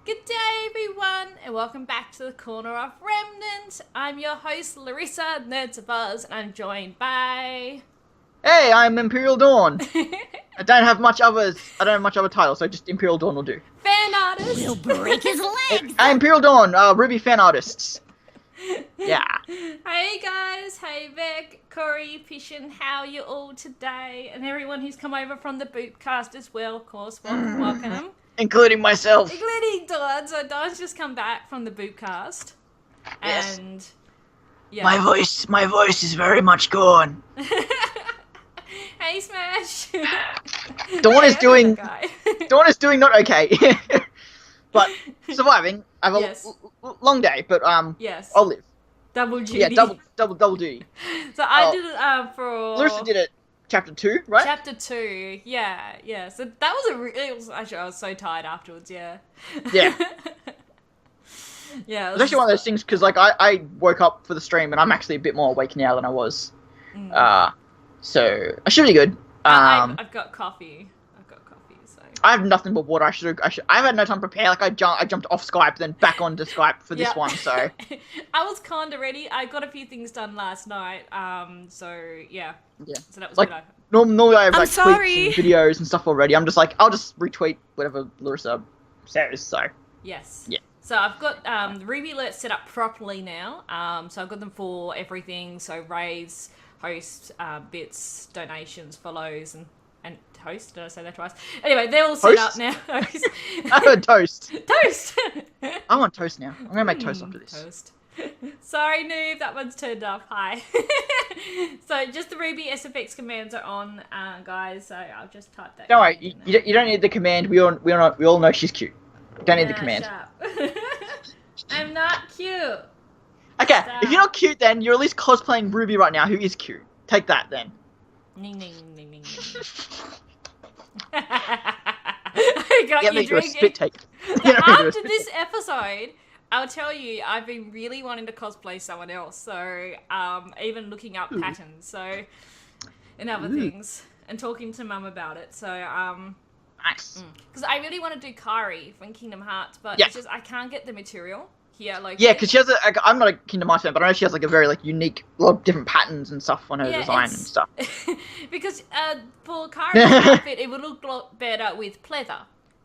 Good day, everyone, and welcome back to the corner of Remnant. I'm your host, Larissa, Nerds of Buzz, and I'm joined by... Hey, I'm Emperial Dawn. I don't have much other title, so just Imperial Dawn will do. Fan artist. We'll break his legs. I'm Imperial Dawn, RWBY fan artists. Yeah. Hey guys, hey Vic, Corey, Pishin, how are you all today? And everyone who's come over from the Boopcast as well, of course. Welcome. Including myself. Including Dawn. So Dawn's just come back from the Boopcast. Yes. And yeah. My voice is very much gone. Hey Smash. Dawn is doing Guy. not okay. But surviving. I have a Yes. long day, but Yes. I'll live. Double duty. Yeah, double duty. So I did it for... Larissa did it chapter 2, right? Chapter 2, yeah. So that was actually, I was so tired afterwards, yeah. Yeah. Yeah. It was actually one of those things, because like, I woke up for the stream, and I'm actually a bit more awake now than I was. So, I should be good. I've got coffee. So. I have nothing but water. I've had no time to prepare. Like, I jumped off Skype, then back onto Skype for this one, so. I was kinda ready. I got a few things done last night, so, yeah. Yeah. So that was Like, good. normally I have, I'm like, sorry. tweets and videos and stuff already. I'm just like, I'll just retweet whatever Larissa says, so. Yes. Yeah. So I've got the RWBY alerts set up properly now. So I've got them for everything. So raves, hosts, bits, donations, follows, and host. Did I say that twice? Anyway, they're all set up now. I heard toast. Toast! I want toast now. I'm going to make toast after this. Toast. Sorry, noob, that one's turned off. Hi. So just the RWBY SFX commands are on, guys. So I'll just type that. Don't worry, you don't need the command. We all know she's cute. You don't need the command. I'm not cute. Okay, Stop. if you're not cute, then you're at least cosplaying RWBY right now, who is cute. Take that, then. Ning, ning, ning, ning. I got Get you me to a drinking. spit take. After this episode, I'll tell you, I've been really wanting to cosplay someone else. So, even looking up patterns, so, and other things, and talking to Mum about it. So, Nice. because I really want to do Kari from Kingdom Hearts, but Yeah. it's just I can't get the material here. Like, Yeah, because she has I'm not a Kingdom Hearts fan, but I know she has like a very like unique, lot of different patterns and stuff on her design and stuff. Because for Kari's outfit, it would look a lot better with pleather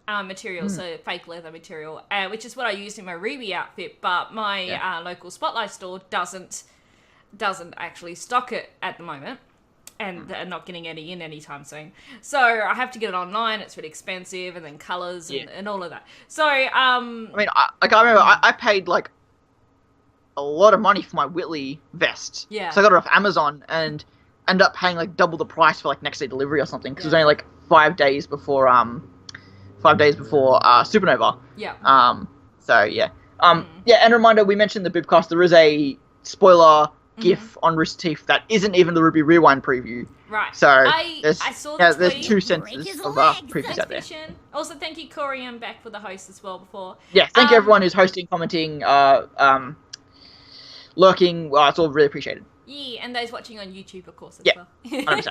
material, so fake leather material, which is what I used in my RWBY outfit. But my local Spotlight store doesn't actually stock it at the moment, and they're not getting any in anytime soon. So I have to get it online. It's really expensive, and then colours and all of that. So I mean, I remember I paid like a lot of money for my Whitley vest. Yeah. So I got it off Amazon and ended up paying like double the price for like next day delivery or something, because it was only like 5 days before Supernova. yeah. So yeah. Yeah, and a reminder, we mentioned the Boopcast, there is a spoiler GIF on Rooster Teeth that isn't even the RWBY Rewind preview. Right. So I saw the there's tweet. 2 senses his of legs. previews out there. Vision. Also, thank you, Corey, and back for the host as well before. Yeah, thank you everyone who's hosting, commenting, lurking. It's all really appreciated. Yeah, and those watching on YouTube, of course, as Yeah, well. 100%.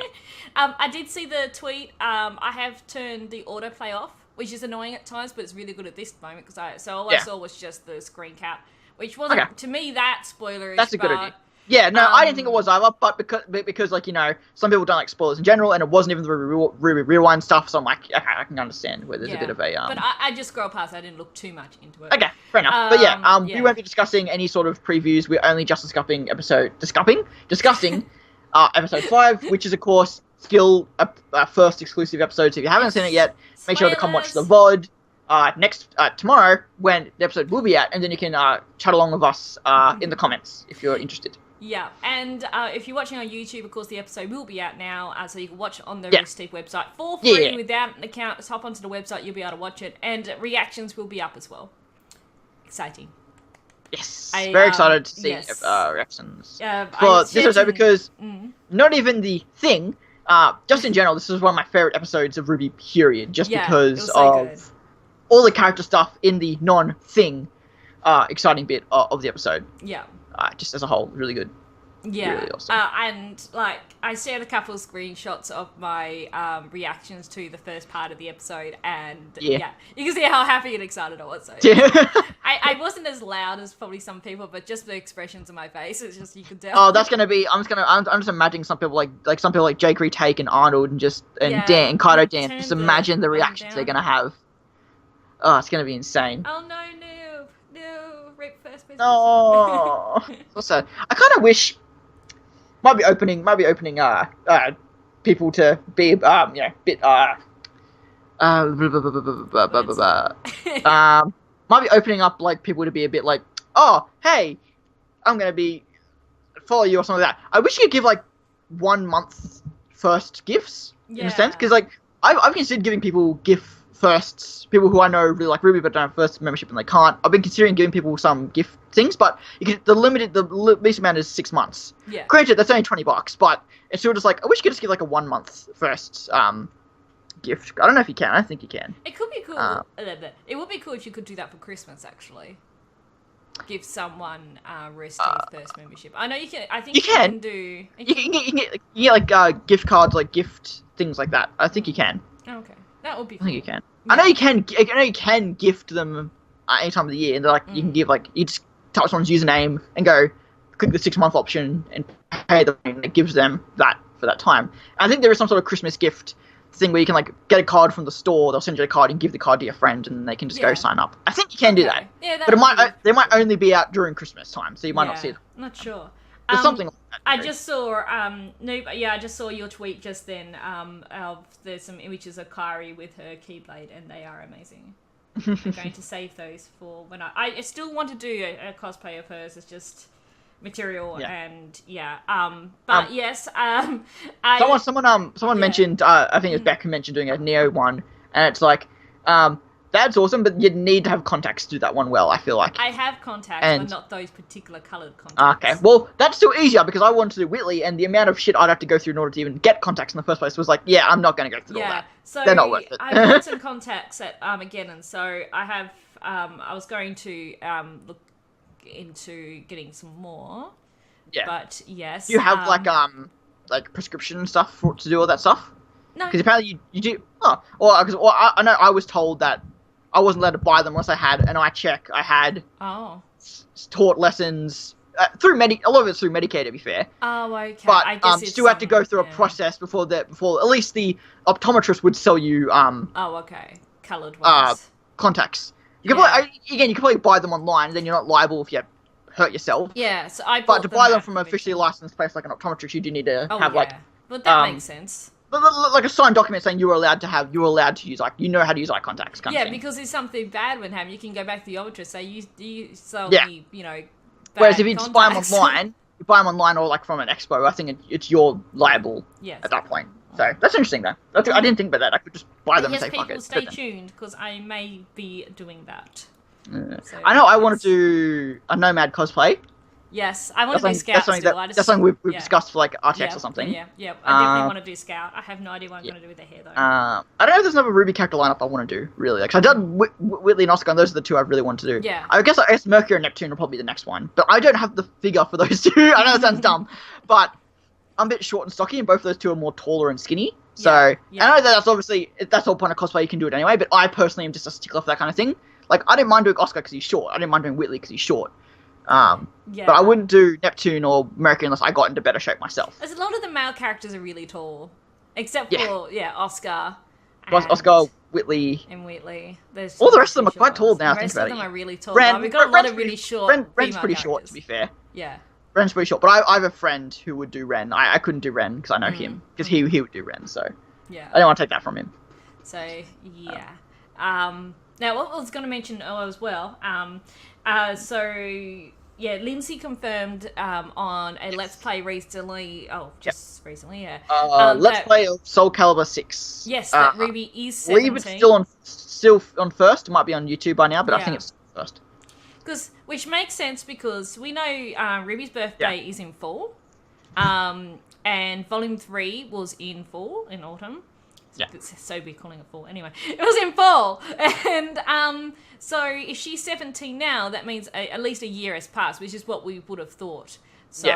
I did see the tweet. I have turned the autoplay off, which is annoying at times, but it's really good at this moment, because I saw was just the screen cap, which wasn't, to me, that spoilerish. That's a good idea. Yeah, no, I didn't think it was either, but because like, you know, some people don't like spoilers in general, and it wasn't even the RWBY Rewind stuff, so I'm like, okay, I can understand where there's a bit of a... But I just scrolled past, I didn't look too much into it. Okay, fair enough. But yeah, we won't be discussing any sort of previews, we're only just discussing episode 5, which is, of course, still a first exclusive episode, so if you haven't seen it yet, make sure to come watch the VOD tomorrow, when the episode will be out, and then you can chat along with us in the comments, if you're interested. Yeah, and if you're watching on YouTube, of course, the episode will be out now, so you can watch it on the Rooster Teeth website for free without an account. Just hop onto the website, you'll be able to watch it, and reactions will be up as well. Exciting. Yes, very excited to see reactions for this episode, because not even the thing, just in general, this is one of my favourite episodes of RWBY, period, just because of all the character stuff in the non-thing exciting bit of the episode. Yeah. Just as a whole, really good. Yeah, really awesome. And like I shared a couple of screenshots of my reactions to the first part of the episode, and yeah you can see how happy and excited I was. So I wasn't as loud as probably some people, but just the expressions on my face, it's just you could tell. Oh, that's gonna be. I'm just imagining some people like some people like Jake Retake and Arnold and Dan and Kaito Dan. Just imagine the reactions they're gonna have. Oh, it's gonna be insane. Oh no, rape first person. Oh, also I kind of wish. Might be opening people to be bit might be opening up like people to be a bit like, oh hey, I'm gonna be follow you or something like that. I wish you could give like 1 month first gifts in a sense, because like I've considered giving people gift firsts, people who I know really like RWBY but don't have first membership and they can't. I've been considering giving people some gift things, but the least amount is 6 months. Yeah. Granted, that's only $20, but it's still just like I wish you could just give like a 1 month first gift. I don't know if you can. I don't think you can. It could be cool. It would be cool if you could do that for Christmas. Actually, give someone Rooster Teeth first membership. I know you can. I think you can do. You can get like gift cards, like gift things like that. I think you can. Oh, okay. That would be cool. I think you can. Yeah. I know you can gift them any time of the year, and they're like you can give like you just type someone's username and go click the 6 month option and pay them, and it gives them that for that time. And I think there is some sort of Christmas gift thing where you can like get a card from the store. They'll send you a card and give the card to your friend, and they can just go sign up. I think you can do that. Yeah, but they might only be out during Christmas time, so you might not see it. I'm not sure. There's something like that. I just saw I just saw your tweet just then. There's some images of Kairi with her Keyblade, and they are amazing. I'm going to save those for when I still want to do a cosplay of hers. It's just material and but yes. Someone mentioned. I think it was Beck who mentioned doing a Neo one, and it's like that's awesome, but you'd need to have contacts to do that one well, I feel like. I have contacts, but not those particular coloured contacts. Okay, well, that's still easier, because I wanted to do Whitley, and the amount of shit I'd have to go through in order to even get contacts in the first place was like, I'm not going to go through all that. So they're not worth it. I've got some contacts at Armageddon, so I have, I was going to look into getting some more. Yeah. But, yes. Do you have, like prescription stuff to do all that stuff? No. Because apparently you do. Oh, I know I was told that I wasn't allowed to buy them unless I had an eye check. I had taught lessons through a lot of it's through Medicaid, to be fair. Oh, okay. But I guess still have to go through a process before at least the optometrist would sell you coloured ones. Contacts. You can probably buy them online, and then you're not liable if you hurt yourself. Yeah, so But to buy them from an officially licensed place like an optometrist, you do need to have But that makes sense. Like a signed document saying you were allowed to use how to use eye contacts. Kind of thing. Because if something bad would happen, you can go back to the optometrist, say you sold me, bad Whereas if you just buy them online, or like from an expo, I think it's you're liable at that point. So that's interesting though. I didn't think about that. I could just buy them and say fuck it. Yes, people stay tuned, because I may be doing that. So, I know I want to do a Nomad cosplay. Yes, I want to do Scout still. That's something we've discussed for like RTX or something. Yeah. I definitely want to do Scout. I have no idea what I'm going to do with the hair though. I don't know if there's another RWBY character lineup I want to do, really. Like, I've done Whitley and Oscar, and those are the two I really want to do. Yeah. I guess Mercury and Neptune will probably be the next one. But I don't have the figure for those two. I know that sounds dumb. But I'm a bit short and stocky, and both of those two are more taller and skinny. So, I know that's obviously, that's all point of cosplay, you can do it anyway, but I personally am just a stickler for that kind of thing. Like, I didn't mind doing Oscar because he's short. I didn't mind doing Whitley because he's short. But I wouldn't do Neptune or Mercury unless I got into better shape myself. There's a lot of the male characters are really tall, except for Oscar. Oscar, Whitley, and Whitley. All the rest of them are quite tall now. Most of them are really tall. We've got a lot of really short. Ren's pretty short, to be fair. Yeah. Ren's pretty short, but I have a friend who would do Ren. I couldn't do Ren because I know him, because he would do Ren. So I don't want to take that from him. So now what I was going to mention as well. Lindsay confirmed on a Let's Play recently. Recently, Let's Play of Soul Calibur 6. Yes, that RWBY is 17. I believe it's still on first. It might be on YouTube by now, but I think it's first. Which makes sense, because we know RWBY's birthday is in fall, and Volume 3 was in fall, in autumn. Yeah. It's so weird calling it fall. Anyway, it was in fall. And so if she's 17 now, that means at least a year has passed, which is what we would have thought. So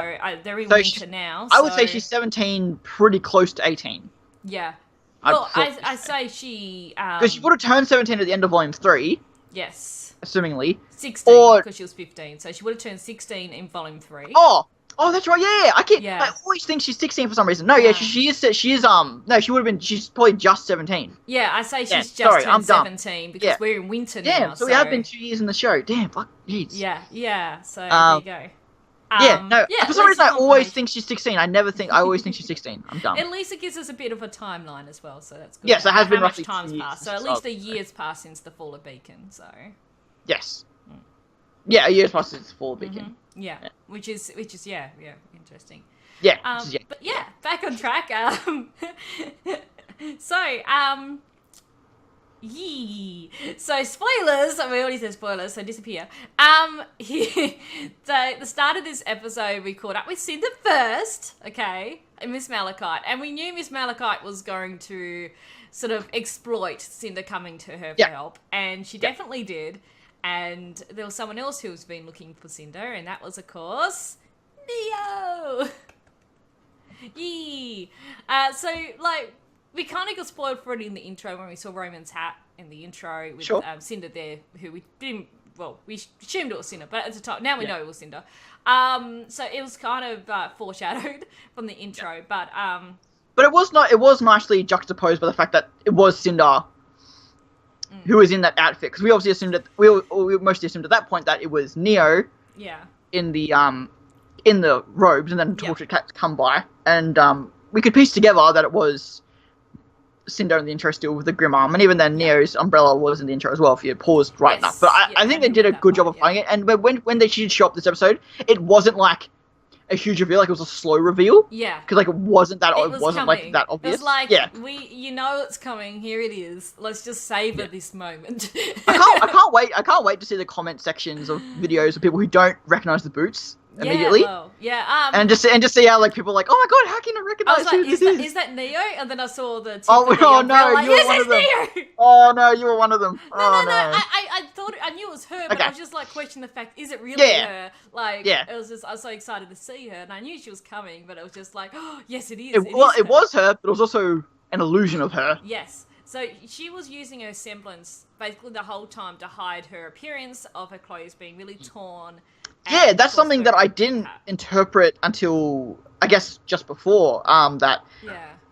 they're in winter now. I would say she's 17, pretty close to 18. Yeah. Well, I say she... Because she would have turned 17 at the end of Volume 3. Yes. Assumingly. 16, because she was 15. So she would have turned 16 in Volume 3. Oh, that's right. Yeah. I always think she's 16 for some reason. No, she is. No, she would have been. She's probably just 17. Yeah, I say she's just turned 17 because we're in winter now. Damn. So we have been 2 years in the show. Damn. Fuck. Jeez. Yeah. So there you go. For some reason I always think she's 16. I always think she's 16. I'm dumb. At least it gives us a bit of a timeline as well, so that's good. Yes, it has been roughly how much time's passed. So at least a year's passed since the fall of Beacon, so... Yes. Yeah, a year's passed since the fall of Beacon. Yeah, which is interesting. Yeah. But back on track. So spoilers. We already said spoilers, so disappear. So the start of this episode, we caught up with Cinder first, okay, and Miss Malachite, and we knew Miss Malachite was going to sort of exploit Cinder coming to her for help, and she definitely did. And there was someone else who's been looking for Cinder, and that was, of course, Neo. So we kind of got spoiled for it in the intro when we saw Roman's hat in the intro with Cinder there, who we didn't... Well, we assumed it was Cinder, but at the time, now we know it was Cinder. So it was kind of foreshadowed from the intro, but it was not. It was nicely juxtaposed by the fact that it was Cinder who was in that outfit, because we obviously assumed that we mostly assumed at that point that it was Neo. Yeah. In the robes, and then Tortured Cats come by, and we could piece together that it was Cinder in the intro still with the grim arm, and even then Neo's umbrella was in the intro as well if you had paused right enough. But I think they did a good job of finding it, and when she did show up this episode, it wasn't like a huge reveal, like it was a slow reveal. Yeah. Because it wasn't that obvious. It was like, it's coming, here it is. Let's just savor this moment. I can't wait to see the comment sections of videos of people who don't recognize the boots immediately. And just see how people are like, oh my god, how can I recognize who this is? Is that Neo? And then I saw the you were one of them. Neo! Oh no, you were one of them. No. I thought I knew it was her, but I was just questioning the fact, is it really her? It was just, I was so excited to see her, and I knew she was coming, but it was just oh yes, it is. It was her, but it was also an illusion of her. Yes. So she was using her semblance basically the whole time to hide her appearance of her clothes being really torn. Yeah, that's something that I didn't interpret until, I guess, just before, that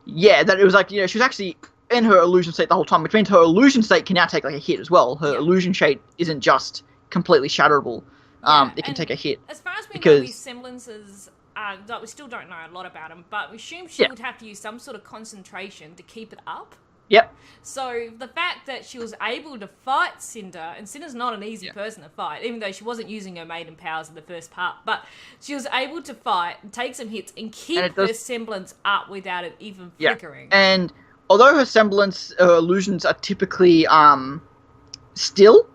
it was she was actually in her illusion state the whole time, which means her illusion state can now take, a hit as well. Her illusion state isn't just completely shatterable. It can take a hit. As far as we know, these semblances, we still don't know a lot about them, but we assume she would have to use some sort of concentration to keep it up. Yep. So the fact that she was able to fight Cinder, and Cinder's not an easy person to fight, even though she wasn't using her maiden powers in the first part, but she was able to fight, and take some hits, and keep her semblance up without it even flickering. And although her illusions are typically still,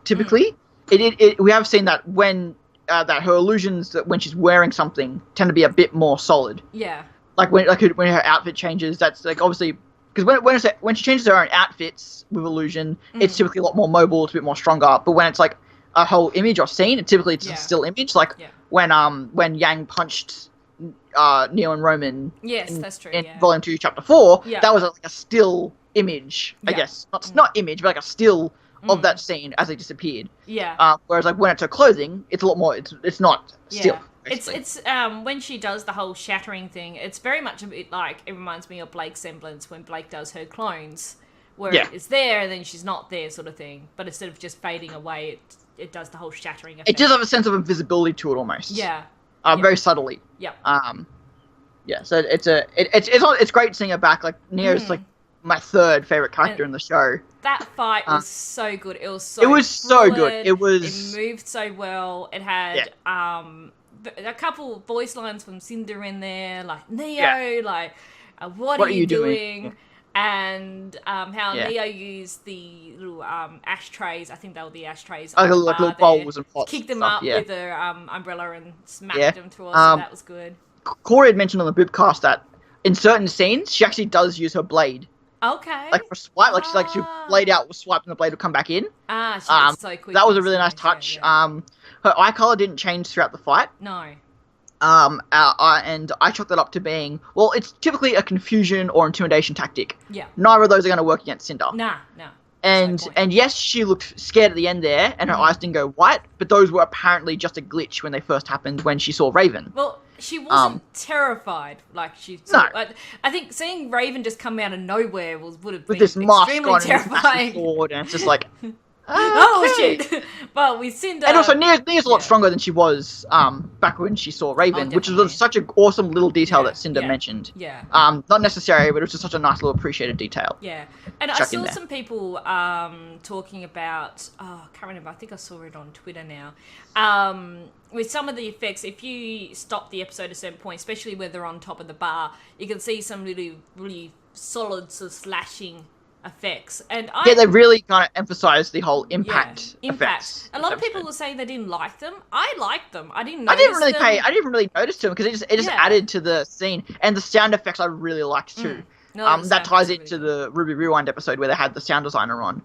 we have seen that when that her illusions, that when she's wearing something, tend to be a bit more solid. Yeah. When her outfit changes, that's obviously. Because when she changes her own outfits with illusion, it's typically a lot more mobile, it's a bit more stronger. But when it's a whole image or scene, it's a still image. When Yang punched Neo and Roman that's true, in Volume 2, Chapter 4, that was a still image, I guess. Not image, but a still of that scene as they disappeared. Yeah. Whereas when it's her clothing, it's a lot more. It's not still. Basically. It's when she does the whole shattering thing, it's very much a bit it reminds me of Blake's semblance when Blake does her clones, where it's there and then she's not there sort of thing, but instead of just fading away, it does the whole shattering effect. It does have a sense of invisibility to it almost. Yeah. Very subtly. Yeah. So it's great seeing her back. Neo's my third favorite character in the show. That fight was so good. It was so good. It moved so well. It had a couple voice lines from Cinder in there, Neo, what are you doing? And how Neo used the little ashtrays. I think they were the ashtrays. Little bowls and pots. Kicked them up with her umbrella and smacked them to us. So that was good. Corey had mentioned on the Bibcast that in certain scenes she actually does use her blade. Okay. For swipe, she blade out, will swipe, and the blade will come back in. She's so quick. That was a really nice touch. Her eye color didn't change throughout the fight. No. and I chalk that up to being, well, it's typically a confusion or intimidation tactic. Yeah. Neither of those are going to work against Cinder. Nah. And yes, she looked scared at the end there, and her eyes didn't go white, but those were apparently just a glitch when they first happened when she saw Raven. Well, she wasn't terrified like she. No. I think seeing Raven just come out of nowhere would have been with this mask extremely on terrifying. and sword, and it's just like. Oh shit! But with Cinder, and also Nia's a lot stronger than she was back when she saw Raven, which was such an awesome little detail that Cinder mentioned. Yeah. Not necessary, but it was just such a nice little appreciated detail. Yeah, and I saw some people talking about. Oh, I can't remember. I think I saw it on Twitter now. With some of the effects, if you stop the episode at a certain point, especially where they're on top of the bar, you can see some really solid sort of slashing effects, and they really kind of emphasize the whole impact effects. A lot of people were saying they didn't like them. I liked them. I didn't really notice them because it just added to the scene, and the sound effects I really liked too. That ties into the RWBY Rewind episode where they had the sound designer on.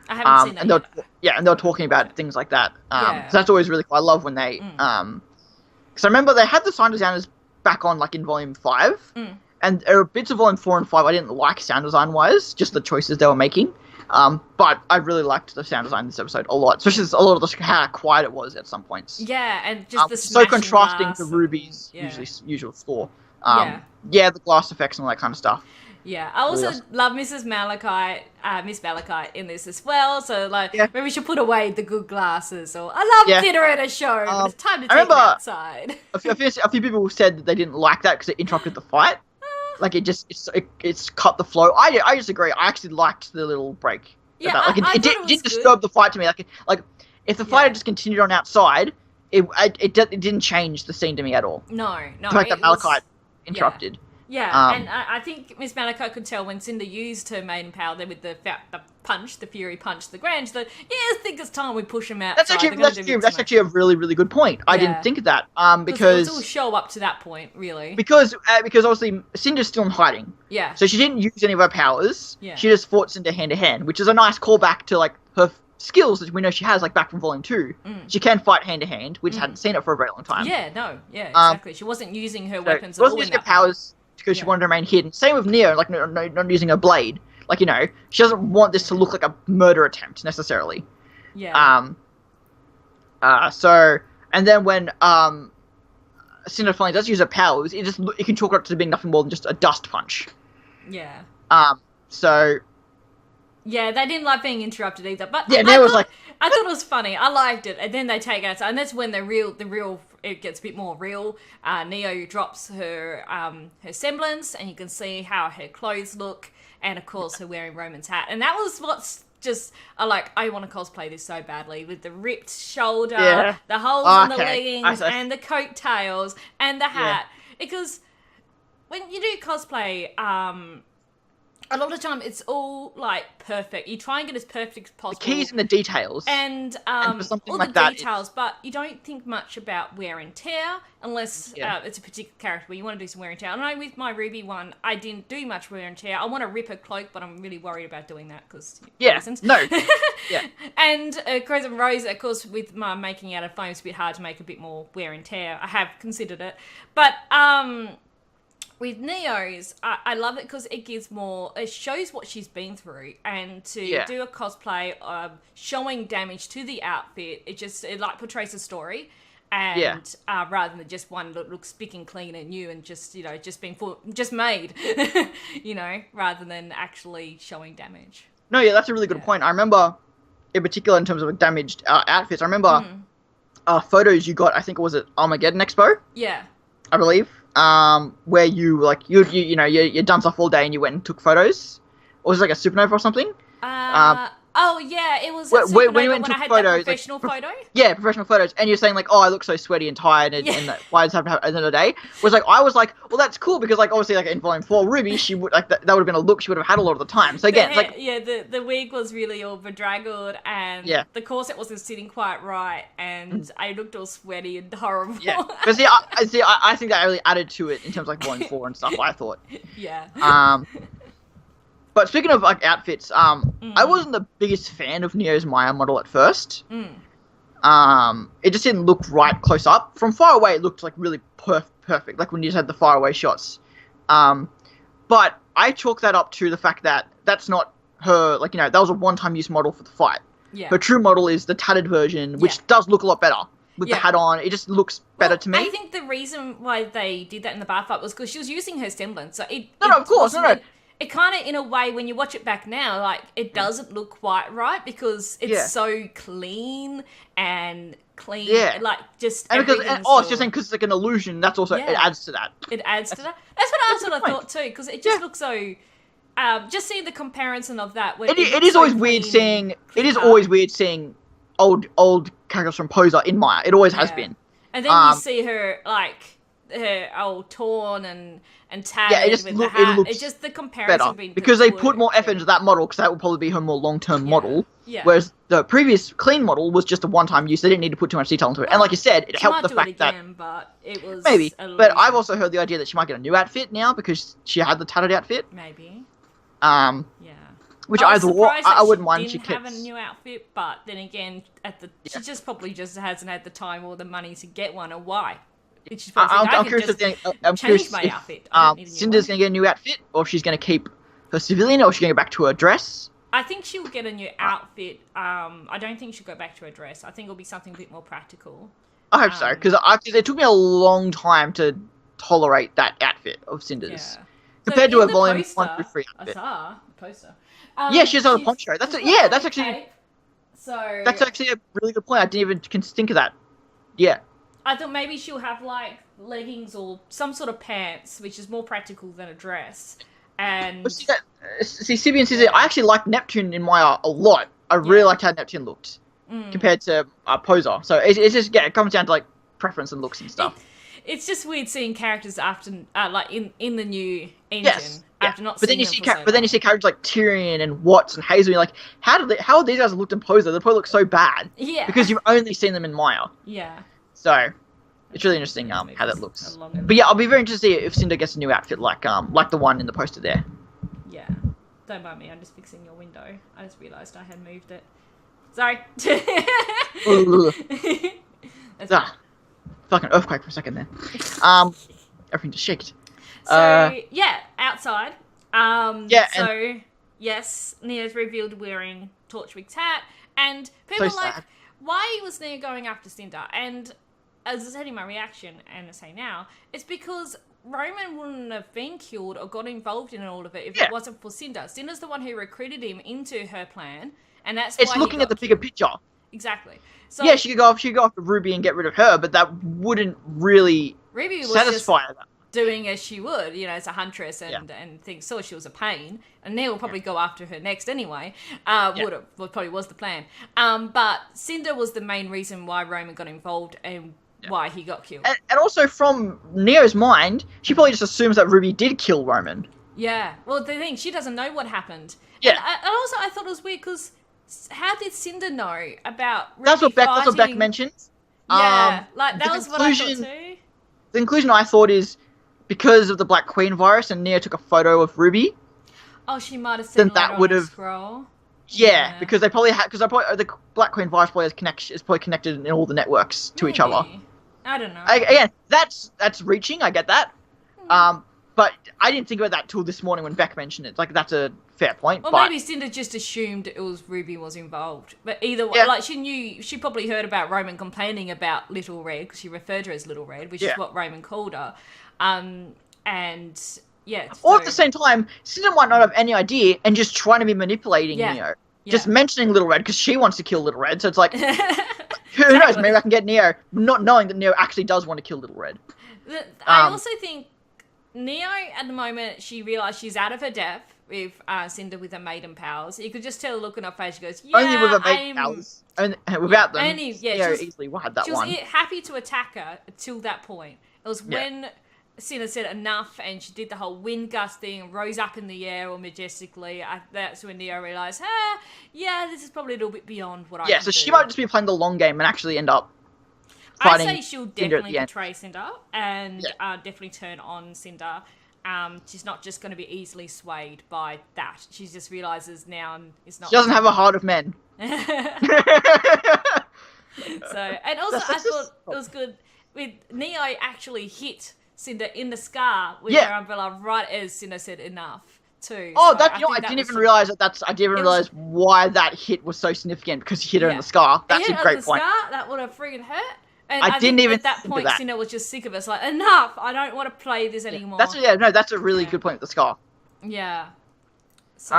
I haven't seen that yet. And they were talking about things like that. So that's always really cool. I love when they because I remember they had the sound designers back on like in Volume 5. And there are bits of Volume 4 and 5 I didn't like sound design-wise, just the choices they were making. But I really liked the sound design in this episode a lot, especially a lot of how quiet it was at some points. Yeah, and just the so contrasting to Ruby's usual score. The glass effects and all that kind of stuff. Yeah, I also love Mrs. Malachite, Miss Malachite in this as well. So, maybe we should put away the good glasses. Or I love dinner at a show, but it's time to take it outside. A few people said that they didn't like that because it interrupted the fight. Like it's cut the flow. I just agree. I actually liked the little break. Yeah, it didn't disturb the fight to me. Like if the fight had just continued on outside, it didn't change the scene to me at all. No. The fact that Malachite interrupted. Yeah, and I think Miss Malachite could tell when Cinder used her maiden power there with the punch, the Fury punch, the Grand. That I think it's time we push him out. That's actually a really, really good point. I didn't think of that. Because it'll show up to that point, really. Because obviously Cinder's still in hiding. Yeah. So she didn't use any of her powers. Yeah. She just fought Cinder hand to hand, which is a nice callback to like her skills that we know she has, like back from Volume 2. She can fight hand to hand. We just hadn't seen it for a very long time. Yeah. Exactly. She wasn't using her weapons. She wasn't using her powers because she wanted to remain hidden. Same with Neo, like not using her blade. Like, she doesn't want this to look like a murder attempt necessarily. Yeah. And then when Cinder finally does use her powers, it can chalk it up to being nothing more than just a dust punch. Yeah. Yeah, they didn't like being interrupted either. But I thought it was funny. I liked it, and then they take it outside, and that's when the real it gets a bit more real. Neo drops her semblance, and you can see how her clothes look, and of course her wearing Roman's hat, and that was what's just I want to cosplay this so badly with the ripped shoulder, the holes in the leggings, and the coattails, and the hat, because when you do cosplay, a lot of the time it's all like perfect. You try and get as perfect as possible. The key's in the details. And for something all like the that, details, but you don't think much about wear and tear unless it's a particular character where you want to do some wear and tear. I know with my RWBY one, I didn't do much wear and tear. I want to rip her cloak, but I'm really worried about doing that because reasons. No. Yeah. And Crescent Rose, of course, with my making out of foam, it's a bit hard to make a bit more wear and tear. I have considered it, but with Neo's, I love it because it shows what she's been through, and to do a cosplay showing damage to the outfit, it like portrays a story, and rather than just one that looks spick and clean and new and just made, rather than actually showing damage. No, that's a really good point. I remember, in particular, in terms of damaged outfits, I remember photos you got. I think it was at Armageddon Expo. Yeah, I believe. Where you'd done stuff all day and you went and took photos, or was it like a supernova or something? Oh yeah, it was when you went and took I had photos, that professional photo. Yeah, professional photos, and you're saying like, oh, I look so sweaty and tired, and why does it have to happen at the end of the day? I was like, well, that's cool because like obviously like in Volume 4, RWBY, she would like that would have been a look she would have had a lot of the time. So again, the wig was really all bedraggled, and the corset wasn't sitting quite right, and I looked all sweaty and horrible. Yeah, but I think that really added to it in terms of like Volume 4 and stuff. I thought. Yeah. But speaking of like outfits, I wasn't the biggest fan of Neo's Maya model at first. it just didn't look right close up. From far away, it looked like really perfect, like when you just had the far away shots. But I chalk that up to the fact that that's not her, like, that was a one-time use model for the fight. Yeah. Her true model is the tattered version, which does look a lot better. With the hat on, it just looks better to me. I think the reason why they did that in the bar fight was because she was using her semblance. So of course, no. It kind of, in a way, when you watch it back now, like, it doesn't look quite right because it's so clean and like, just and because it's just saying because it's like an illusion. That's also it adds to that. It adds to that. That's what I sort of thought too, because it just looks so. Just seeing the comparison of that. It is always weird seeing. It is always weird seeing old characters from Poser in Maya. It always has been. And then you see her, like, her old torn and tattered with the hat. It's just the comparison being because they put more effort into that model because that would probably be her more long-term model. Yeah. Whereas the previous clean model was just a one-time use. They didn't need to put too much detail into it. And like you said, it helped the fact that... but it was maybe. But I've also heard the idea that she might get a new outfit now because she had the tattered outfit. Maybe. Yeah. Which I wouldn't mind. She didn't have a new outfit, but then again, she just probably just hasn't had the time or the money to get one, or why? I'm curious if my outfit. Cinder's going to get a new outfit, or if she's going to keep her civilian, or is she going to go back to her dress? I think she'll get a new outfit. I don't think she'll go back to her dress. I think it'll be something a bit more practical. I hope so, because it took me a long time to tolerate that outfit of Cinder's. Yeah. Compared to a Volume 1 through 3 outfit. I saw a poster. She has a poncho. That's actually a really good point. I didn't even think of that. Yeah. I thought maybe she'll have, like, leggings or some sort of pants, which is more practical than a dress. And see, Sibby and Cizzy, I actually like Neptune in Maya a lot. I really liked how Neptune looked compared to Poser. So it's just it comes down to, like, preference and looks and stuff. It's just weird seeing characters after, like, in the new engine. Yes. After not but then you see characters like Tyrion and Watts and Hazel. And you're like, how would these guys have looked in Poser? They probably look so bad. Yeah. Because you've only seen them in Maya. Yeah. So it's really interesting how that looks. But yeah, I'll be very interested to see if Cinder gets a new outfit like the one in the poster there. Yeah. Don't mind me. I'm just fixing your window. I just realised I had moved it. Sorry. Fucking earthquake for a second there. Everything just shaked. So outside. So yes, Neo's revealed wearing Torchwick's hat, and people so are like, sad. why was Neo going after Cinder? And as I said in my reaction, and I say now, it's because Roman wouldn't have been killed or got involved in all of it if it wasn't for Cinder. Cinder's the one who recruited him into her plan, and that's why looking at the bigger picture. Exactly. So she could go off RWBY and get rid of her, but that wouldn't really satisfy her. Doing as she would, as a huntress and things. So she was a pain, and Neil will probably go after her next anyway. Probably was the plan. But Cinder was the main reason why Roman got involved and why he got killed. And also from Neo's mind, she probably just assumes that Ruby did kill Roman. Yeah. Well, the thing, she doesn't know what happened. Yeah. And I thought it was weird because how did Cinder know about Ruby That's what fighting? Beck mentions. Yeah, that was what I thought too. The conclusion I thought is because of the Black Queen virus and Neo took a photo of Ruby. Oh, she might have seen that would have scroll. Yeah, because they probably had the Black Queen virus probably is probably connected in all the networks to each other. I don't know. Again, that's reaching. I get that. But I didn't think about that till this morning when Beck mentioned it. Like, that's a fair point. Or maybe Cinder just assumed it was Ruby was involved. But either way, like, she probably heard about Roman complaining about Little Red, because she referred to her as Little Red, which is what Roman called her. Or at the same time, Cinder might not have any idea and just trying to be manipulating Neo. Just mentioning Little Red because she wants to kill Little Red. So it's like, who knows? Maybe I can get Neo, not knowing that Neo actually does want to kill Little Red. I also think Neo, at the moment, she realised she's out of her depth with Cinder with her maiden powers. You could just tell the look on her face. She goes, only with her maiden powers. Without them, Neo easily had that one. She was happy to attack her until that point. It was when Cinder said enough, and she did the whole wind gust thing and rose up in the air all majestically. That's when Neo realised, this is probably a little bit beyond what I can do. So she might just be playing the long game and actually end up fighting. I say she'll definitely betray Cinder and definitely turn on Cinder. She's not just going to be easily swayed by that. She just realises now it's not... She doesn't have a heart of men. So, and also I thought it was good with Neo actually hit Cinder in the scar with her umbrella right as Cinder said enough too. Oh, so I didn't even realize that. I didn't realize why that hit was so significant because he hit her in the scar. That's a great point. Scar, that would have friggin' hurt. And I didn't even at that point, Cinder was just sick of it. It's like, enough! I don't want to play this anymore. That's a really good point with the scar. Yeah. So,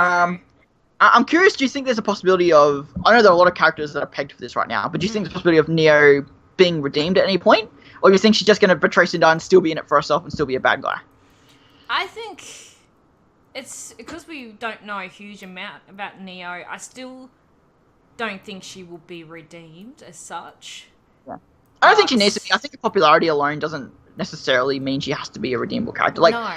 I'm curious, do you think there's a possibility of... I know there are a lot of characters that are pegged for this right now, but do you think there's a possibility of Neo being redeemed at any point? Or do you think she's just going to betray Cinder and still be in it for herself and still be a bad guy? I think it's... Because we don't know a huge amount about Neo, I still don't think she will be redeemed as such. Yeah. I don't think she needs to be. I think the popularity alone doesn't necessarily mean she has to be a redeemable character. Like, no.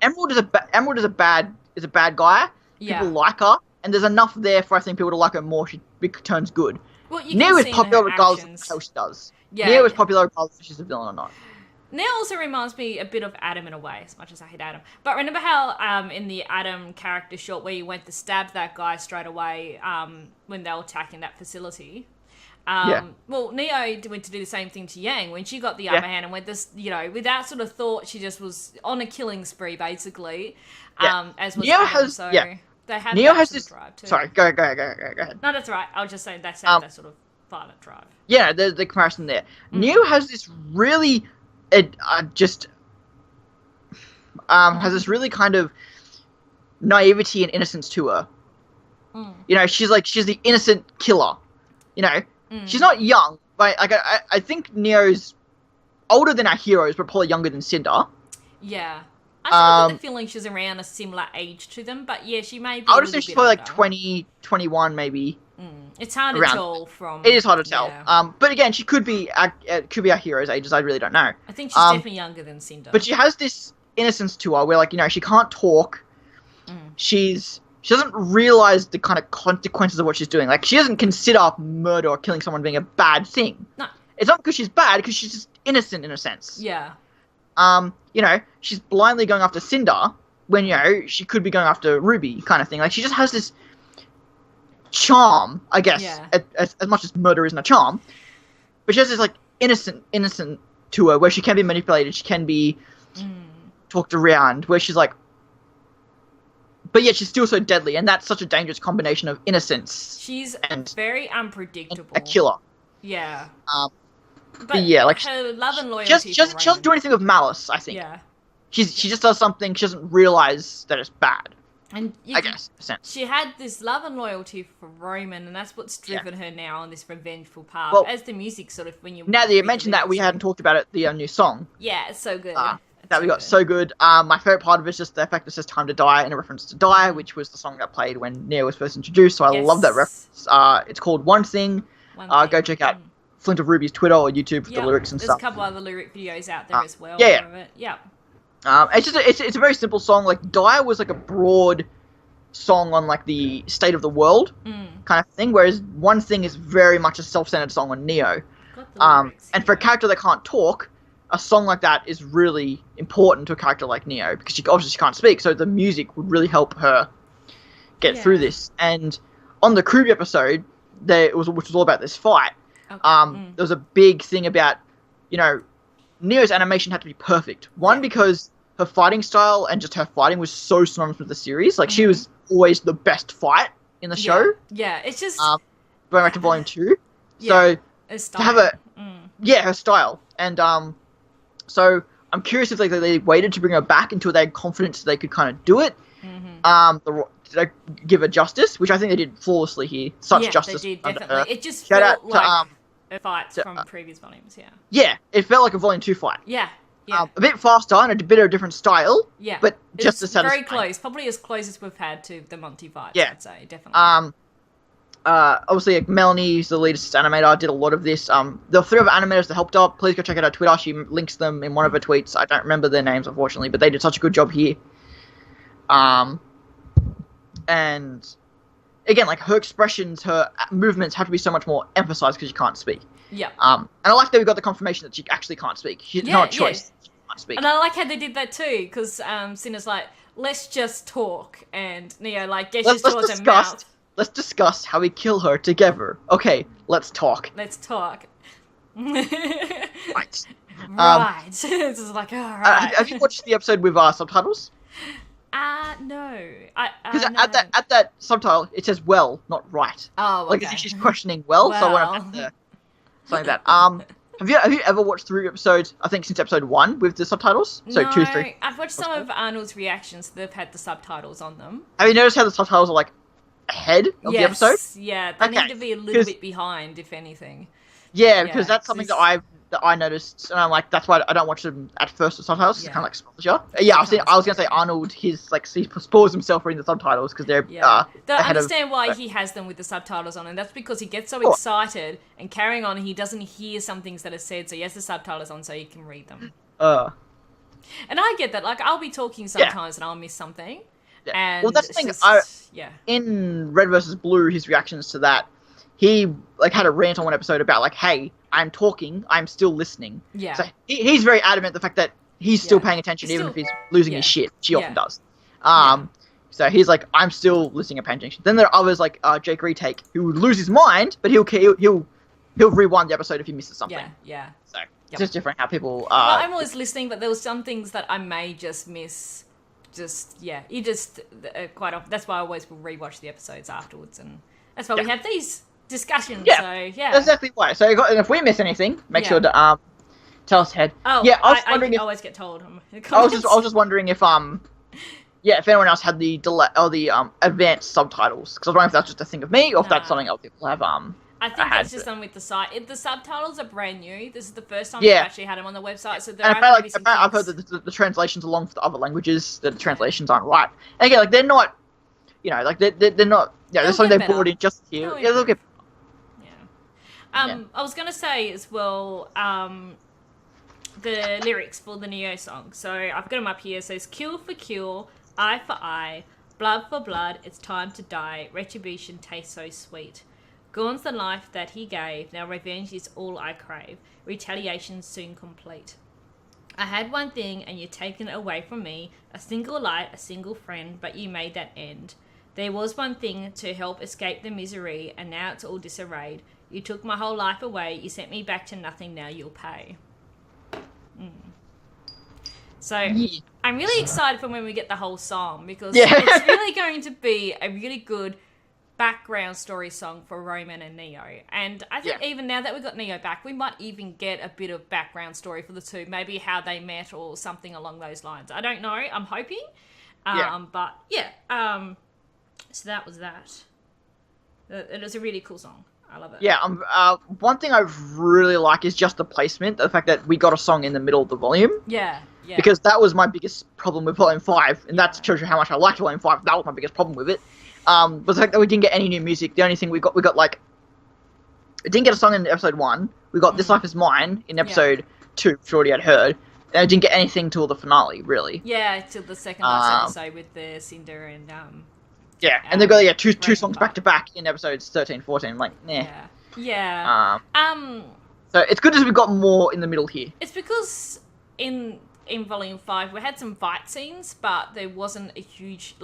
Emerald is a bad guy. People like her, and there's enough there for I think people to like her more. She turns good. Well, Neo is popular regardless of how she does. Yeah. Neo is popular regardless if she's a villain or not. Neo also reminds me a bit of Adam in a way, as much as I hate Adam. But remember how in the Adam character short where you went to stab that guy straight away when they were attacking that facility? Well, Neo went to do the same thing to Yang when she got the upper hand and went this, without sort of thought, she just was on a killing spree basically. As was Neo Adam, so they had Neo that has sort this of drive too. Sorry, go ahead. No, that's right. I was just saying that sort of violent drive. Yeah, there's the comparison there. Neo has this really, has this really kind of naivety and innocence to her. She's the innocent killer. She's not young, but I think Neo's older than our heroes, but probably younger than Cinder. Yeah. I get the feeling she's around a similar age to them, but yeah, she may be I would say she's probably like 20, 21 maybe. It's hard to tell from... It is hard to tell. Yeah. But again, she could be our heroes' ages, I really don't know. I think she's definitely younger than Cinder. But she has this innocence to her where, she can't talk. She doesn't realize the kind of consequences of what she's doing. Like, she doesn't consider murder or killing someone being a bad thing. No. It's not because she's bad, because she's just innocent in a sense. Yeah. She's blindly going after Cinder when, she could be going after RWBY kind of thing. Like, she just has this charm, I guess, as much as murder isn't a charm. But she has this, innocent to her where she can be manipulated, she can be talked around, where she's like, but yet she's still so deadly, and that's such a dangerous combination of innocence. She's very unpredictable. A killer. Yeah. But yeah, her love and loyalty. She doesn't do anything with malice, I think. Yeah. She just does something, she doesn't realize that it's bad. And I guess, in a sense. She had this love and loyalty for Roman, and that's what's driven her now on this revengeful path. Well, as the music sort of, when you... Now that you mentioned that, we hadn't talked about it, the new song. Yeah, it's so good. That we got so good. My favourite part of it is just the fact that it says Time to Die and a reference to Die, which was the song that played when Neo was first introduced, so I love that reference. It's called One Thing. Go check out Flint of RWBY's Twitter or YouTube for the lyrics and stuff. There's a couple other lyric videos out there as well. Yeah. It's a very simple song. Like, Die was like a broad song on like the state of the world kind of thing, whereas One Thing is very much a self-centered song on Neo. And for a character that can't talk, a song like that is really important to a character like Neo, because she obviously can't speak, so the music would really help her get through this. And on the RWBY episode, which was all about this fight, there was a big thing about, Neo's animation had to be perfect. One, because her fighting style and just her fighting was so synonymous with the series. Like, she was always the best fight in the show. Yeah, it's just... going back to Volume 2. So, to have her style. And, so I'm curious if they waited to bring her back until they had confidence they could kind of do it. Did they give her justice, which I think they did flawlessly here. Such justice. They did, definitely. It just felt like fights from previous volumes, Yeah, it felt like a Volume 2 fight. Yeah. A bit faster and a bit of a different style. Yeah. But just as satisfying. Very close. Probably as close as we've had to the Monty fights, I'd say, definitely. Obviously, Melanie, who's the lead assistant animator, did a lot of this. There were 3 other animators that helped out. Please go check out her Twitter. She links them in one of her tweets. I don't remember their names, unfortunately, but they did such a good job here. And again, like, her expressions, her movements have to be so much more emphasized because she can't speak. Yeah. And I like that we got the confirmation that she actually can't speak. She's not a choice. She can't speak. And I like how they did that too, because Cinder's like, let's just talk, and Neo gestures towards her mouth. let's discuss how we kill her together. Okay, let's talk. Let's talk. Right. Right. This is like, all right. Have you watched the episode with subtitles? No. Because no. at that subtitle, it says well, not right. Oh, okay. Like, as if she's questioning well, so I want to have to... Something like that. Have you ever watched through episodes, I think, since episode 1 with the subtitles? So no, 2, 3... I've watched some of Arnold's reactions. They've had the subtitles on them. Have you noticed how the subtitles are, like, ahead of the episode? Yeah. They need to be a little bit behind, if anything. Yeah, because that's something that I noticed, and I'm like, that's why I don't watch them at first with subtitles. It's kind of like spoilers. Yeah, I was going to say Arnold, he spoils himself reading the subtitles because they're I understand why he has them with the subtitles on, and that's because he gets so excited and carrying on, he doesn't hear some things that are said, so he has the subtitles on so he can read them. And I get that. Like, I'll be talking sometimes and I'll miss something. Yeah. And well, that's the thing. In Red vs. Blue, his reactions to that, he like had a rant on one episode about like, hey, I'm talking, I'm still listening. Yeah. So he's very adamant the fact that he's still paying attention even if he's losing his shit. She often does. So he's like, I'm still listening and paying attention. Then there are others like Jake Retake who would lose his mind, but he'll rewind the episode if he misses something. Yeah. So it's just different how people. Well, I'm always listening, but there were some things that I may just miss. Quite often. That's why I always will rewatch the episodes afterwards, and that's why we have these discussions. Yeah, so that's exactly why. So and if we miss anything, make sure to tell us ahead. Oh, yeah, I always get told. I was just wondering if if anyone else had the advanced subtitles, because I was wondering if that's just a thing of me or if that's something other people have I think that's just done with the site. If the subtitles are brand new, this is the first time we've actually had them on the website. So I've heard that the translations along for the other languages, the translations aren't right. And again, like they're not, like they're not. Yeah, there's something they brought in just here. They'll get. I was gonna say as well, the lyrics for the Neo song. So I've got them up here. It says, "Kill for kill, eye for eye, blood for blood. It's time to die. Retribution tastes so sweet. Gaun's the life that he gave. Now revenge is all I crave. Retaliation soon complete. I had one thing and you've taken it away from me. A single light, a single friend, but you made that end. There was one thing to help escape the misery, and now it's all disarrayed. You took my whole life away. You sent me back to nothing. Now you'll pay." So I'm really excited for when we get the whole song, because it's really going to be a really good background story song for Roman and Neo. And I think even now that we've got Neo back, we might even get a bit of background story for the two, maybe how they met or something along those lines. I don't know. I'm hoping. But so that was that. It was a really cool song. I love it. Yeah, one thing I really like is just the placement, the fact that we got a song in the middle of the volume. Yeah. Because that was my biggest problem with Volume 5, and that shows you how much I liked Volume 5. That was my biggest problem with it. But the fact that we didn't get any new music, the only thing we got like, it didn't get a song in episode 1. We got This Life Is Mine in episode 2, which we already had heard. And it didn't get anything till the finale, really. Yeah, till the second last episode with the Cinder and and they got two songs back to back in episodes 13, 14. Like, nah. Yeah. So it's good as we got more in the middle here. It's because in Volume 5 we had some fight scenes, but there wasn't a huge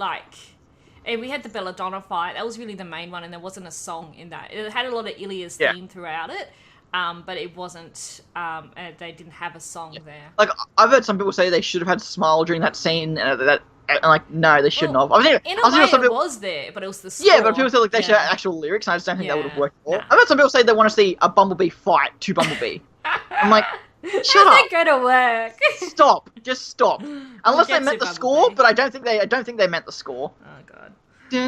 we had the Belladonna fight. That was really the main one, and there wasn't a song in that. It had a lot of Ilya's theme throughout it, but it wasn't. They didn't have a song there. Like, I've heard some people say they should have had Smile during that scene, and no, they shouldn't have. It was there, but it was the score. Yeah, but people say they should have actual lyrics, and I just don't think that would have worked more. I've heard some people say they want to see a Bumblebee fight to Bumblebee. I'm like, shut up. How's that gonna work? Stop. Just stop. Unless they meant the score, but I don't think they meant the score. Oh god. I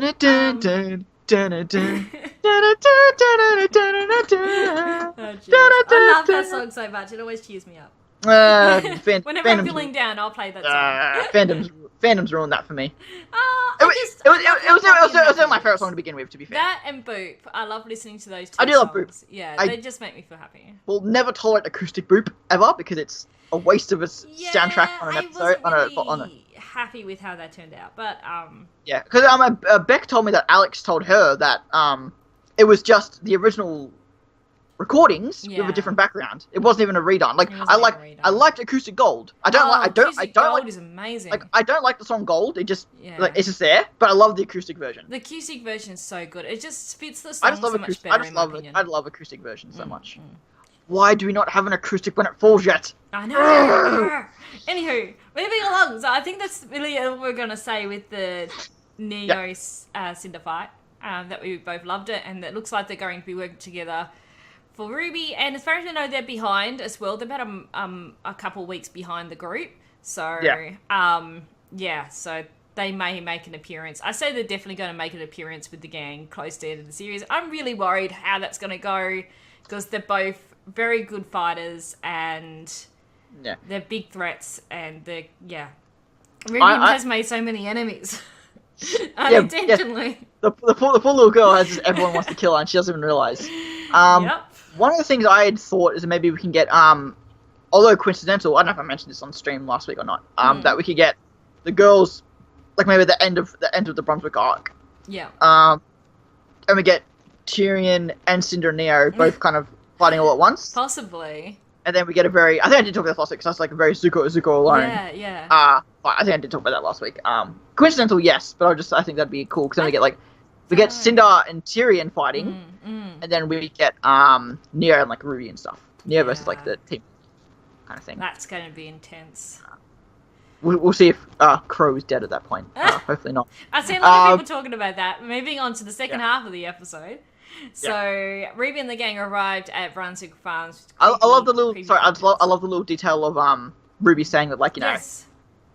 love that song so much. It always cheers me up. Whenever I'm feeling down, I'll play that song. Fandom's ruined that for me. It was my favourite song to begin with, to be fair. That and Boop. I love listening to those two I do songs. love Boop. Yeah, they just make me feel happy. We'll never tolerate acoustic Boop, ever, because it's a waste of a soundtrack on an episode. I wasn't really happy with how that turned out, but... Yeah, because Beck told me that Alex told her that it was just the original recordings with a different background. It wasn't even a redone. Like I liked Acoustic Gold. Acoustic Gold is amazing. Like I don't like the song Gold. It just like it's just there. But I love the acoustic version. The acoustic version is so good. It just fits the song so much better. I love acoustic version so much. Why do we not have an acoustic when it falls yet? I know. Anywho, moving along. So I think that's really all we're gonna say with the Neo Cinder fight. That we both loved it, and it looks like they're going to be working together for RWBY. And as far as I know, they're behind as well. They're about a couple weeks behind the group. So so they may make an appearance. I say they're definitely going to make an appearance with the gang close to the end of the series. I'm really worried how that's going to go because they're both very good fighters and they're big threats, and RWBY has made so many enemies unintentionally. The poor little girl has just, everyone wants to kill her and she doesn't even realise. One of the things I had thought is that maybe we can get, although coincidental, I don't know if I mentioned this on stream last week or not, that we could get the girls, like maybe the end of the Brunswick arc. Yeah. And we get Tyrion and Cinder and Neo both kind of fighting all at once. Possibly. And then we get I think I did talk about this last week, because that's like a very Zuko alone. Yeah. But I think I did talk about that last week. Coincidental, yes, but I think that'd be cool, because then we get Cinder and Tyrion fighting, and then we get Neo and like RWBY and stuff. Neo versus like the team kind of thing. That's going to be intense. We'll see if Crow is dead at that point. Hopefully not. I've seen a lot of people talking about that. Moving on to the second half of the episode. So RWBY and the gang arrived at Brunswick Farms. I love the little. Sorry, I love the little detail of RWBY saying that, like, you know,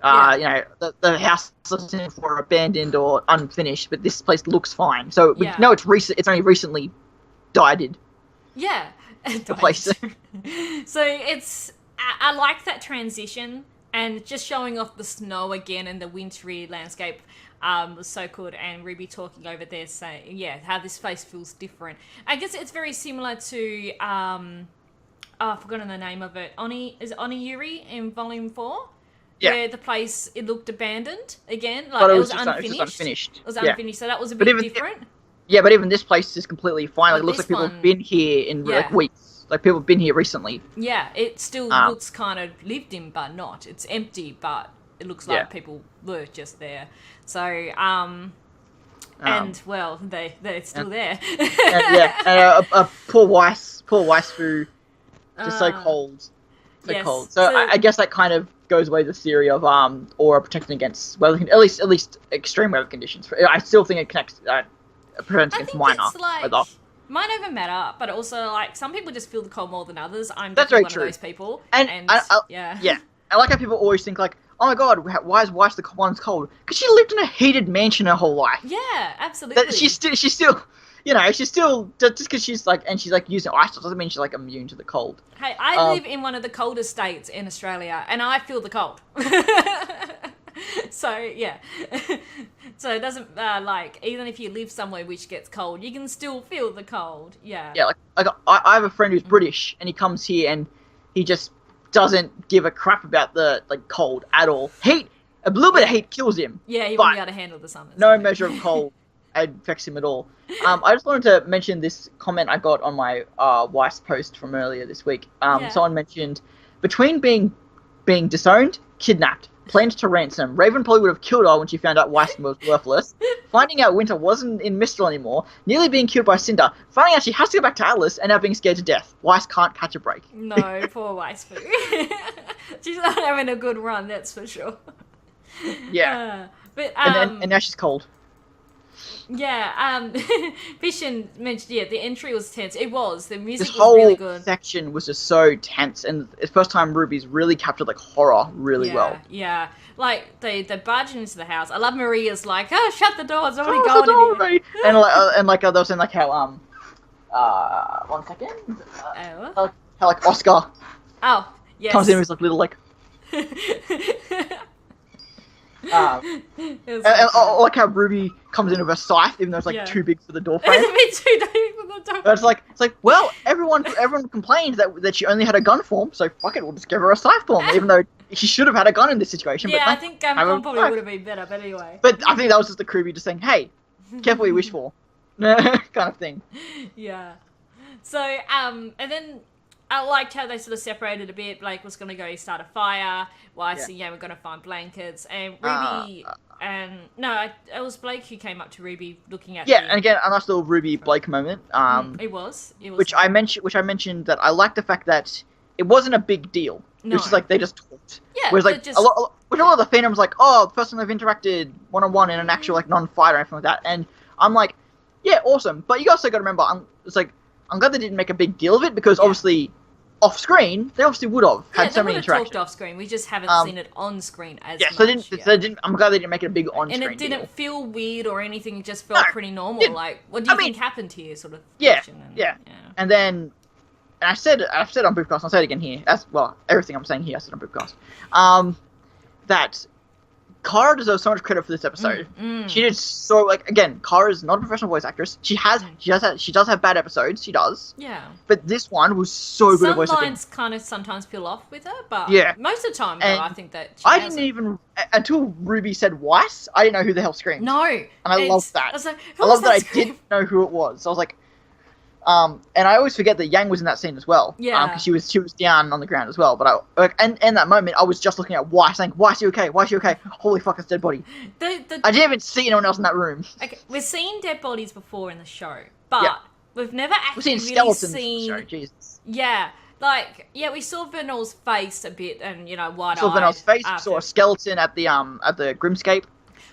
the house is for abandoned or unfinished, but this place looks fine. So we know it's recent. It's only recently died. Yeah, the place. So it's. I like that transition, and just showing off the snow again and the wintry landscape. Was so good, and RWBY talking over there saying, how this place feels different. I guess it's very similar to, I've forgotten the name of it. Oniyuri in Volume 4? Yeah. Where the place, it looked abandoned again. Like, it was unfinished. It was unfinished, so that was a bit different. But even this place is completely fine. Like, it looks like people have been here in like weeks. Like, people have been here recently. Yeah, it still looks kind of lived in, but not. It's empty, but it looks like people were just there. So, and well, they're still there. and poor Weiss who just so cold, cold. So I guess that kind of goes away the theory of Aura protecting against weather, at least extreme weather conditions. I still think it connects prevents against minor weather. Might not even matter, but also like some people just feel the cold more than others. I'm That's definitely very one true. of those people. And I like how people always think like, oh my god, why is Weiss the one cold? Because she lived in a heated mansion her whole life. Yeah, absolutely. She's still, you know, just because she's like using ice doesn't mean she's like immune to the cold. Hey, I live in one of the coldest states in Australia, and I feel the cold. So yeah, so it doesn't like even if you live somewhere which gets cold, you can still feel the cold. Yeah. Yeah, like I have a friend who's British, and he comes here and he just doesn't give a crap about the cold at all. Heat, a little bit of heat kills him. Yeah, he won't be able to handle the summer. No measure of cold affects him at all. I just wanted to mention this comment I got on my Weiss post from earlier this week. Someone mentioned, between being disowned, kidnapped, planned to ransom, Raven probably would have killed her when she found out Weiss was worthless, finding out Winter wasn't in Mistral anymore, nearly being killed by Cinder, finding out she has to go back to Atlas, and now being scared to death. Weiss can't catch a break. No, poor Weiss. She's not having a good run, that's for sure. Yeah. And now she's cold. Yeah, Vision mentioned, the entry was tense. It was. The music was really good. This whole section was just so tense, and it's the first time RWBY's really captured, horror really well. Yeah, like, they barged into the house. I love Maria's like, shut the door, somebody go in here. And they were saying, how, 1 second. How, Oscar. Oh, yes. Comes in with, little, and like how RWBY comes in with a scythe, even though it's too big for the door frame. It's too big for the door. But it's like, well, everyone complained that she only had a gun form, so fuck it, we'll just give her a scythe form, even though she should have had a gun in this situation. Yeah, but I think gun form probably would have been better, but anyway. But I think that was just the RWBY just saying, hey, careful what you wish for, kind of thing. Yeah. So, and then I liked how they sort of separated a bit. Blake was going to go start a fire. Weiss and Yang were going to find blankets. And RWBY... it was Blake who came up to RWBY looking at and again, a nice little RWBY-Blake moment. It was which I mentioned that I liked the fact that it wasn't a big deal. No. It was just like, they just talked. Yeah, whereas, like, a lot of the fandom's like, oh, the person they've interacted one-on-one in an actual, like, non-fight or anything like that. And I'm like, yeah, awesome. But you also got to remember, I'm glad they didn't make a big deal of it, because obviously, off-screen, they obviously would have had so many interactions. Talked off-screen. We just haven't seen it on-screen as much. I'm glad they didn't make it a big on-screen And it didn't deal. Feel weird or anything. It just felt pretty normal. Like, what do you think happened here, sort of question. And then... And I've said on Boopcast, I'll say it again here, as well, everything I'm saying here I said on Boopcast, that Kara deserves so much credit for this episode. She did so, like, again, Kara's not a professional voice actress. She does have bad episodes, she does. Yeah. But this one was so good at voice acting. Some lines kind of sometimes feel off with her, but most of the time, though, I think that I didn't even, until RWBY said Weiss, I didn't know who the hell screamed. No. And I loved that. I was like, I love that I didn't know who it was. So I was like, and I always forget that Yang was in that scene as well. Yeah. Because she was down on the ground as well. But in that moment, I was just looking at Weiss, saying, Weiss, you okay? Weiss, you okay? Holy fuck, it's a dead body. I didn't even see anyone else in that room. Okay, we've seen dead bodies before in the show, but we've never actually seen really skeletons in the show, Jesus. Yeah. Like, we saw Vernal's face a bit and, wide-eyed. Saw Vernal's face, saw a skeleton at the Grimscape.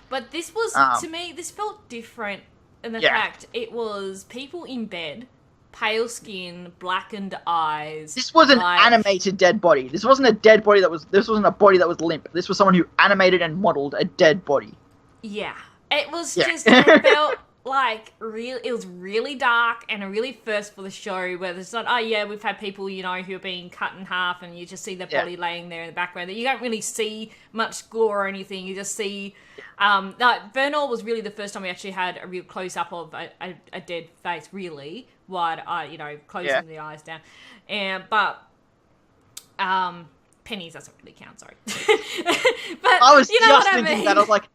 But this was, to me, this felt different in the fact it was people in bed, pale skin, blackened eyes. This was an animated dead body. This wasn't a dead body this wasn't a body that was limp. This was someone who animated and modeled a dead body. Yeah. It was just, it felt like it was really dark and a really first for the show where there's not, we've had people, who are being cut in half and you just see their body laying there in the background. You don't really see much gore or anything. You just see, like, Vernal was really the first time we actually had a real close-up of a dead face, really. Wide eye, closing the eyes down. But Penny's doesn't really count, sorry. But I was just thinking that, I was like,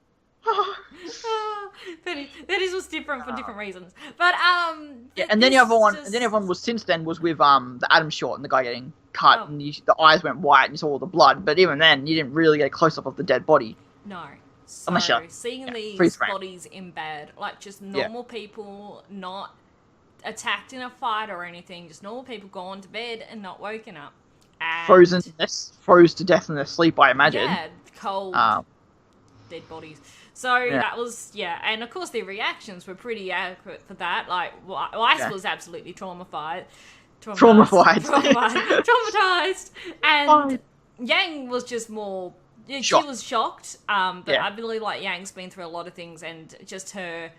Penny's was different for different reasons. But and then the other one was since then was with the Adam Short and the guy getting cut and the eyes went white and you saw all the blood, but even then you didn't really get a close up of the dead body. No. So seeing these bodies in bed, like just normal people, not attacked in a fight or anything, just normal people gone to bed and not woken up. And froze to death in their sleep, I imagine. Yeah, cold, dead bodies. So that was, and of course their reactions were pretty adequate for that. Like, Weiss was absolutely traumatized. And Yang was just more, she was shocked, but I believe, like, Yang's been through a lot of things and just her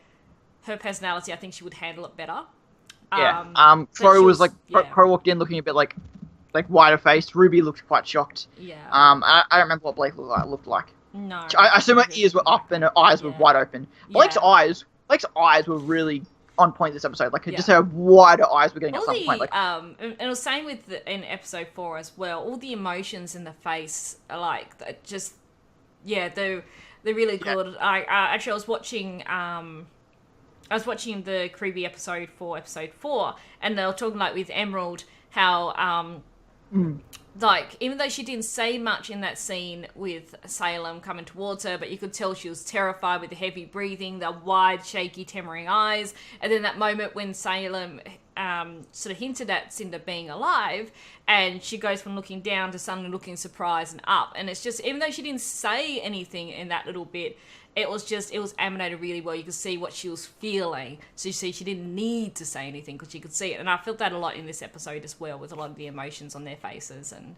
personality, I think she would handle it better. Crow was like, Crow walked in looking a bit like wider faced. RWBY looked quite shocked. Yeah. I don't remember what Blake looked like. No. I assume her ears were up and her eyes were wide open. Blake's eyes were really on point this episode. Like, just her wider eyes were getting at some point. Like, and it was same with in episode 4 as well. All the emotions in the face are like just, they're really good. Actually, I was watching the creepy episode for episode 4, and they were talking, like, with Emerald, how, like, even though she didn't say much in that scene with Salem coming towards her, but you could tell she was terrified with the heavy breathing, the wide, shaky, temmering eyes, and then that moment when Salem sort of hinted at Cinder being alive, and she goes from looking down to suddenly looking surprised and up, and it's just, even though she didn't say anything in that little bit, it was animated really well. You could see what she was feeling. So you see, she didn't need to say anything because you could see it. And I felt that a lot in this episode as well, with a lot of the emotions on their faces. And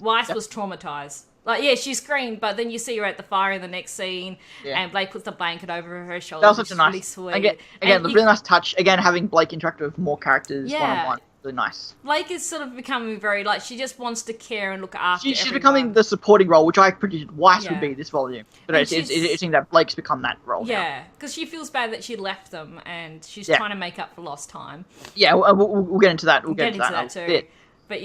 Weiss was traumatized. Like, she screamed, but then you see her at the fire in the next scene, and Blake puts the blanket over her shoulder. That was such a nice, really sweet. Again, the really nice touch. Again, having Blake interact with more characters one-on-one. Really nice. Blake is sort of becoming very, like, she just wants to care and look after She's becoming the supporting role, which I predicted Weiss would be this volume. But it's that Blake's become that role now. Yeah, because she feels bad that she left them, and she's trying to make up for lost time. Yeah, we'll get into that. We'll get into that too. Bit. But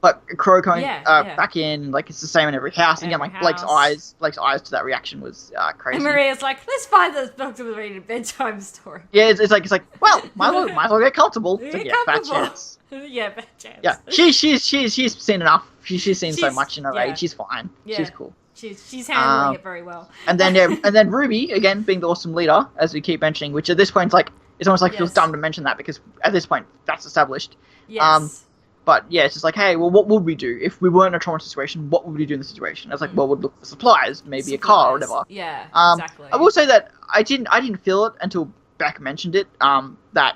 But Crow coming back in, like, it's the same in every house. And again, like, Blake's eyes to that reaction was crazy. And Maria's like, let's find this book to read a bedtime story. Yeah, it's like, well, might as well get comfortable. It's like, fat chance. Fat chance. Yeah, she's seen enough. She's seen so much in her age. She's fine. Yeah. She's cool. She's handling it very well. And then RWBY, again, being the awesome leader, as we keep mentioning, which at this point, like, it's almost like it feels dumb to mention that because at this point, that's established. Yes. But yeah, it's just like, hey, well, what would we do if we weren't in a trauma situation? What would we do in the situation? I was like, well, we'd look for supplies, maybe a car or whatever. Yeah, exactly. I will say that I didn't feel it until Beck mentioned it. That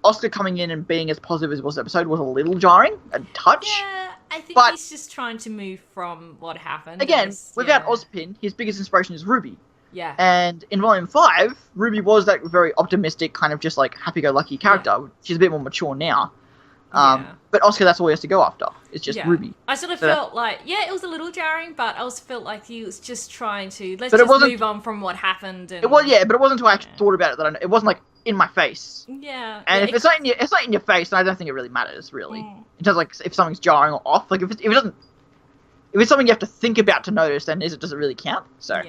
Oscar coming in and being as positive as was the episode was a little jarring, a touch. Yeah, I think he's just trying to move from what happened. Again, without Ozpin, his biggest inspiration is RWBY. Yeah. And in Volume 5, RWBY was that very optimistic, kind of just like happy-go-lucky character. She's a bit more mature now. But Oscar, that's all he has to go after. It's just RWBY. I sort of felt like, it was a little jarring, but I also felt like he was just trying to move on from what happened. And, but it wasn't until I actually thought about it that it wasn't like in my face. Yeah. And if it's not in your face, then I don't think it really matters, really. In terms of like if something's jarring or off, like if it's something you have to think about to notice, then does it really count? So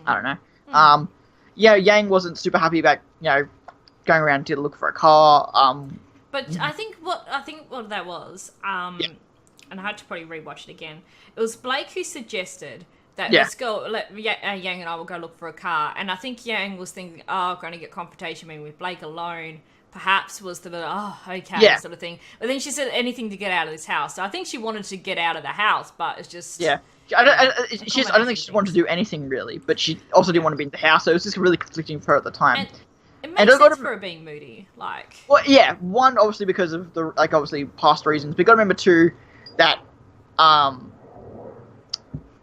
I don't know. Yang wasn't super happy about going around to look for a car. But I think what that was, and I had to probably rewatch it again. It was Blake who suggested that let's go. Yang and I will go look for a car, and I think Yang was thinking, I'm going to get confrontation with Blake alone. Perhaps was the sort of thing. But then she said anything to get out of this house. So I think she wanted to get out of the house, but it's just I don't think she wanted to do anything really, but she also didn't want to be in the house. So it was just really conflicting for her at the time. It makes sense for her being moody, like. Well, yeah. One, obviously because of the obviously past reasons. But you got to remember too that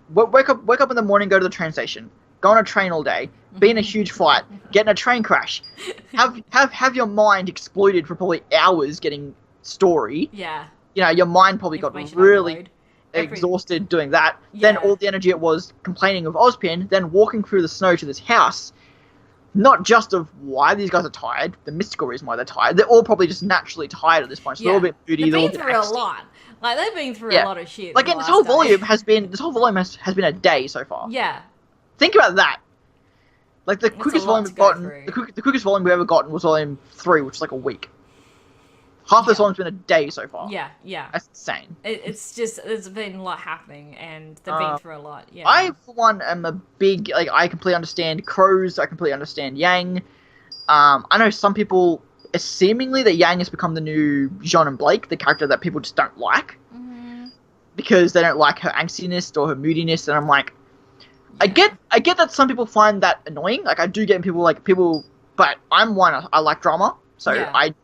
wake up in the morning, go to the train station, go on a train all day, be in a huge fight, get in a train crash, have your mind exploited for probably hours getting story. Yeah. Your mind probably got really exhausted doing that. Then all the energy it was complaining of Ozpin, then walking through the snow to this house. Not just of why these guys are tired, the mystical reason why they're tired. They're all probably just naturally tired at this point. So they're all a bit moody. They've been through a lot. Like they've been through a lot of shit. Like this whole volume has been a day so far. Yeah. Think about that. Like the quickest volume we've gotten, the quickest volume we've ever gotten was Volume 3, which is like a week. Half this volume's been a day so far. Yeah, yeah. That's insane. There's been a lot happening, and they've been through a lot, yeah. I, for one, am a big, I completely understand Crows, I completely understand Yang. I know some people, seemingly that Yang has become the new Jean and Blake, the character that people just don't like. Mm-hmm. Because they don't like her angstiness or her moodiness, and I'm like, I get that some people find that annoying, like I do get people, but I'm one, I like drama. So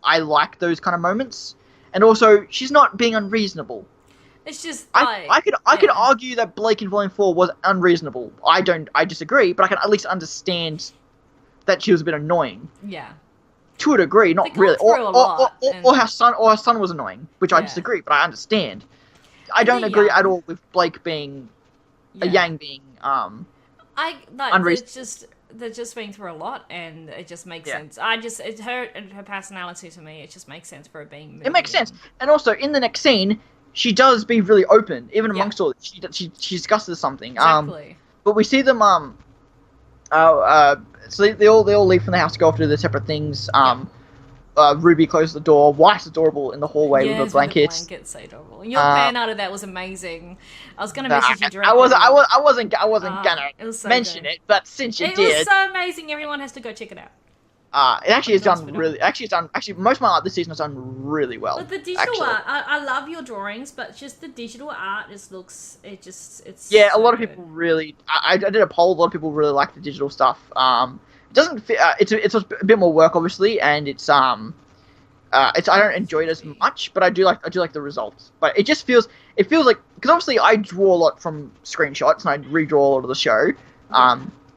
I like those kind of moments, and also she's not being unreasonable. It's just I could argue that Blake in Volume 4 was unreasonable. I disagree, but I can at least understand that she was a bit annoying. Yeah. To a degree, not really. Or her son was annoying, which I disagree, but I understand. I don't agree at all with Blake being Yang being unreasonable. They're just been through a lot, and it just makes sense. It's her and her personality to me. It just makes sense for her being moody. It makes sense, and also in the next scene, she does be really open, even amongst all. She discusses something. Exactly. But we see them. So they all leave from the house to go off to do their separate things. RWBY closes the door. Wife's adorable in the hallway with her blankets. The blanket's so adorable. Your fan art of that was amazing. I was gonna message you directly. I wasn't gonna mention it, but since you did, it was so amazing. Everyone has to go check it out. It actually is done really. Actually, most of my art this season has done really well. But the digital art, I love your drawings, but just the digital art just looks. It's. Yeah, a lot of people really. I did a poll. A lot of people really like the digital stuff. It doesn't fit. It's a bit more work, obviously, and it's I don't enjoy it as much, but I do like the results. But it feels like, because obviously I draw a lot from screenshots and I redraw a lot of the show.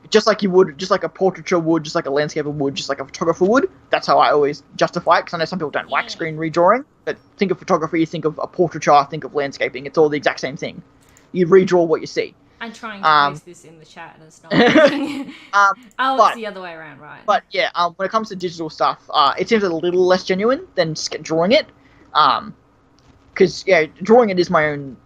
Just like you would, just like a portraiture would, just like a landscaper would, just like a photographer would. That's how I always justify it, because I know some people don't like screen redrawing. But think of photography, think of a portraiture, think of landscaping. It's all the exact same thing. You redraw what you see. I'm trying to post this in the chat and it's not working. It's the other way around, right? But yeah, when it comes to digital stuff, it seems a little less genuine than drawing it. because drawing it is my own.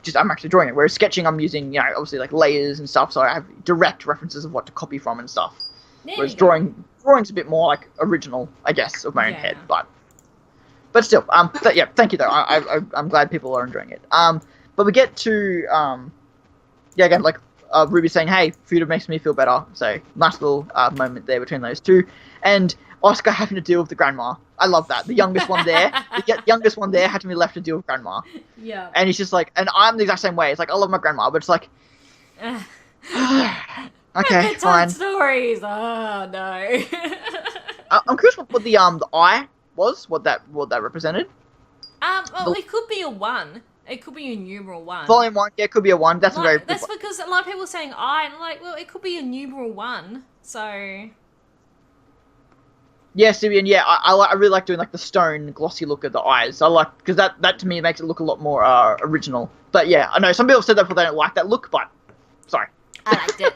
Just I'm actually drawing it. Whereas sketching, I'm using obviously like layers and stuff, so I have direct references of what to copy from and stuff. Whereas drawing's a bit more like original, I guess, of my own head, but still, thank you though. I'm glad people are enjoying it. But we get to again, like Ruby saying, "Hey, food makes me feel better." So nice little moment there between those two, and Oscar having to deal with the grandma. I love that. The youngest one there, had to be left to deal with grandma. Yeah. And he's just like, and I'm the exact same way. It's like I love my grandma, but it's like, okay, fine. Stories. Oh no. I'm curious what the eye was. What that represented. Well, it could be a 1. It could be a numeral 1. Volume 1, yeah, it could be a 1. That's That's because a lot of people are saying I, and I'm like, well, it could be a numeral 1. So. Yeah, Sibian, I really like doing like the stone glossy look of the eyes. I like, because that to me makes it look a lot more original. But yeah, I know some people said that they don't like that look, but sorry. I liked it.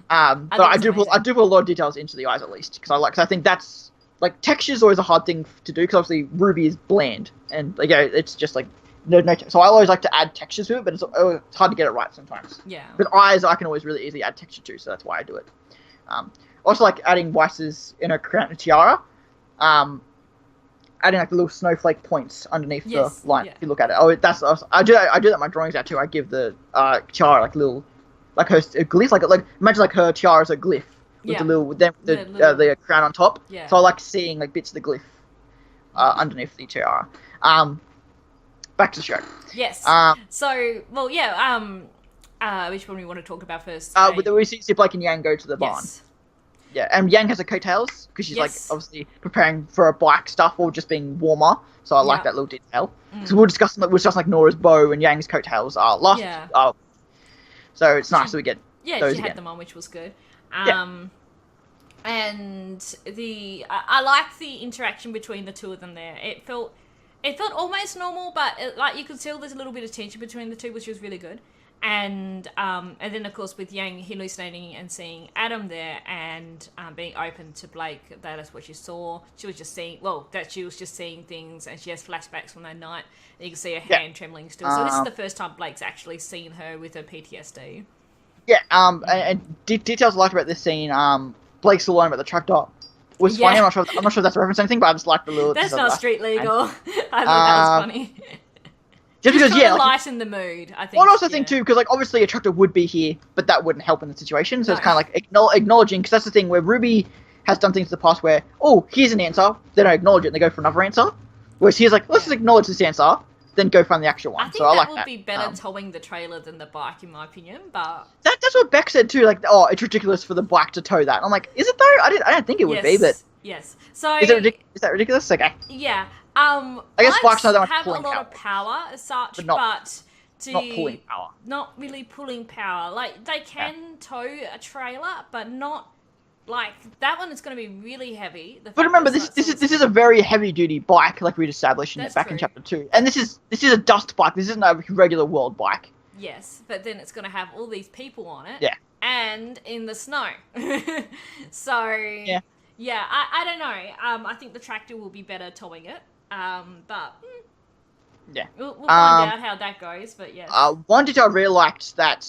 But I do put a lot of details into the eyes at least, because I think that's like texture's always a hard thing to do, because obviously RWBY is bland and like it's just like no. So I always like to add textures to it, but it's hard to get it right sometimes. Yeah. But eyes I can always really easily add texture to, so that's why I do it. Also, like adding Weiss's crown and tiara, adding like the little snowflake points underneath the line. Yeah. If you look at it, I do that in my drawings out too. I give the tiara like little, like her glyph, like imagine like her tiara is a glyph with the crown on top. Yeah. So I like seeing like bits of the glyph underneath the tiara. Back to the show. Yes. Which one we want to talk about first? We see Blake and Yang go to the barn. Yeah, and Yang has her coattails, because she's like obviously preparing for a bike stuff or just being warmer. So I like that little detail. So we'll discuss like Nora's bow and Yang's coattails last. Yeah. So it's nice that we get those she had again. them on, which was good. And I like the interaction between the two of them there. It felt almost normal, but like you could tell there's a little bit of tension between the two, which was really good. And then of course with Yang hallucinating and seeing Adam there and being open to Blake, that's what she saw. She was just seeing things, and she has flashbacks from that night. And you can see her hand trembling still. So this is the first time Blake's actually seen her with her PTSD. Yeah. And details I liked about this scene. Blake's still learning about the tractor. Was funny. I'm not sure if that's referencing anything, but I just like the little. That's not street legal. I thought that was funny. Just because, to lighten the mood, I think. Well, I also think too, because like obviously a tractor would be here, but that wouldn't help in the situation. So it's kind of like acknowledging, because that's the thing where RWBY has done things in the past where, oh, here's an answer, they don't acknowledge it, and they go for another answer. Whereas here's like, let's just acknowledge this answer, then go find the actual one. I think that would be better towing the trailer than the bike, in my opinion. But that's what Beck said too. Like, oh, it's ridiculous for the bike to tow that. And I'm like, is it though? I don't think it would be, but yes. So is that ridiculous? Okay. Yeah. I guess bikes have a lot of power as such, but not pulling power. Not really pulling power. Like they can tow a trailer, but not like that one is going to be really heavy. But remember, this is a very heavy duty bike, like we'd established in chapter 2, and this is a dust bike. This isn't a regular world bike. Yes, but then it's going to have all these people on it. Yeah. And in the snow. So yeah, I don't know. I think the tractor will be better towing it. But yeah, we'll find out how that goes. But yeah, one detail I really liked that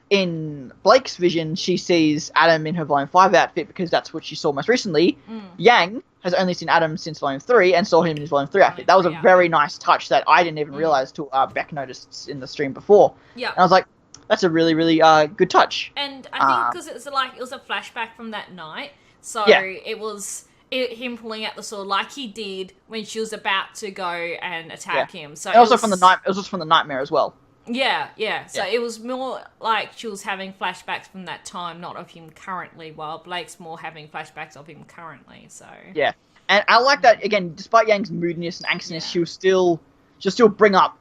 in Blake's vision, she sees Adam in her Volume 5 outfit, because that's what she saw most recently. Yang has only seen Adam since Volume 3 and saw him in his Volume 3 outfit. That was a very nice touch that I didn't even realize till Beck noticed in the stream before. Yeah, and I was like, that's a really, really good touch. And I think because it was a flashback from that night, so it was. Him pulling out the sword like he did when she was about to go and attack him. So it was from the nightmare as well. Yeah. So it was more like she was having flashbacks from that time, not of him currently, while Blake's more having flashbacks of him currently. So yeah, and I like that again. Despite Yang's moodiness and angstiness, she'll still bring up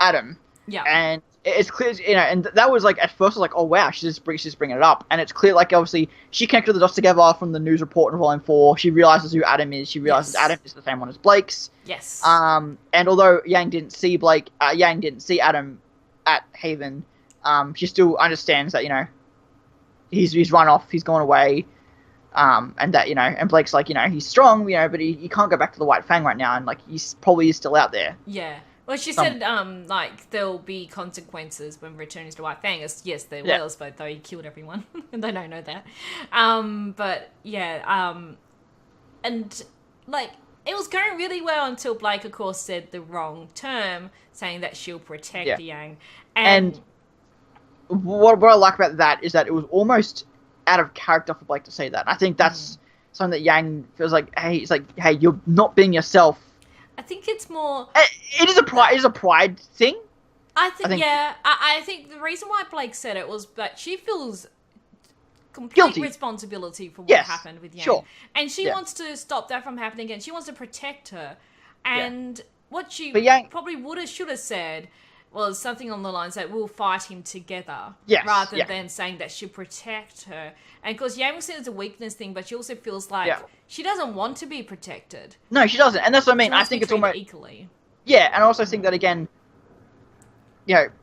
Adam. Yeah, and it's clear, and that was like, at first I was like, oh wow, she's just bringing it up, and it's clear, like, obviously she connected the dots together from the news report in Volume 4. She realizes who Adam is. She realizes Adam is the same one as Blake's. Yes. And although Yang didn't see Adam at Haven, she still understands that he's run off, he's gone away. And that, and Blake's like, he's strong, but he can't go back to the White Fang right now, and like he's probably still out there. Yeah. Well, she said, like, there'll be consequences when returning to White Fang. Yes, there was, but though he killed everyone, and they don't know that. But yeah, and like, it was going really well until Blake, of course, said the wrong term, saying that she'll protect Yang. And what I like about that is that it was almost out of character for Blake to say that. I think that's something that Yang feels like, hey, you're not being yourself. I think it's more... It is a pride thing. I think the reason why Blake said it was that she feels complete responsibility for what happened with Yang. Sure. And she wants to stop that from happening again. She wants to protect her. And what she probably should have said was something on the lines that we'll fight him together, rather than saying that she'll protect her. And of course, Yang was saying it's a weakness thing, but she also feels like she doesn't want to be protected. No, she doesn't, and that's what I mean. I think it's almost equally. Yeah, and I also think that again,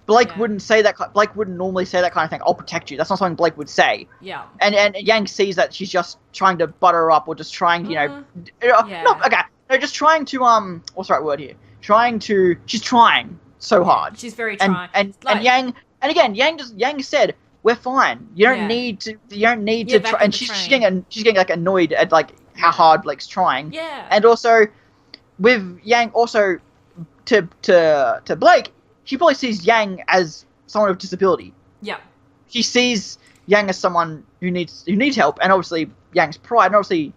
Blake wouldn't say that. Blake wouldn't normally say that kind of thing. I'll protect you. That's not something Blake would say. Yeah. And Yang sees that she's just trying to butter her up, or just trying, just trying to what's the right word here? She's trying so hard. She's very trying. And Yang said, we're fine. You don't need to try. And she's getting like annoyed at like how hard Blake's trying. Yeah. And also with Yang, also to Blake, she probably sees Yang as someone with disability. Yeah. She sees Yang as someone who needs help, and obviously Yang's pride, and obviously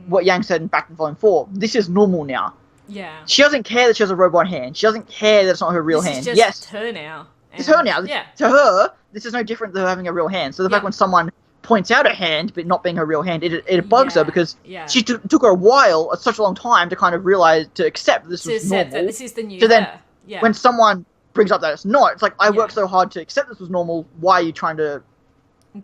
what Yang said back in Volume 4, this is normal now. Yeah. She doesn't care that she has a robot hand. She doesn't care that it's not her real hand. This is just her now. It's her now. Yeah. To her, this is no different than her having a real hand. So the fact when someone points out her hand, but not being her real hand, it bugs her, because she took her a while, such a long time, to kind of realize, to accept that this was normal. That this is the new so then, when someone brings up that it's not, it's like, I worked so hard to accept this was normal, why are you trying to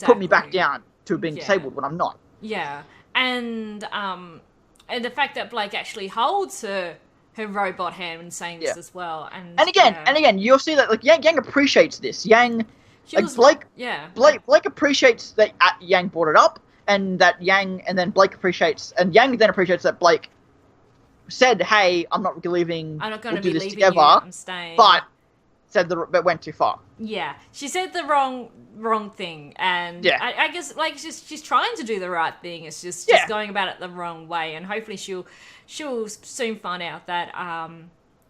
put me back down to being disabled when I'm not? Yeah. And the fact that Blake actually holds her robot hand and saying this as well. And again, you'll see that like Yang appreciates this. Blake appreciates that Yang brought it up, and that Blake appreciates, and Yang then appreciates that Blake said, "Hey, I'm not leaving. I'm not going to do be this leaving together." You. I'm staying. But but went too far. Yeah, she said the wrong thing, and I guess like she's trying to do the right thing. It's just going about it the wrong way, and hopefully she'll soon find out that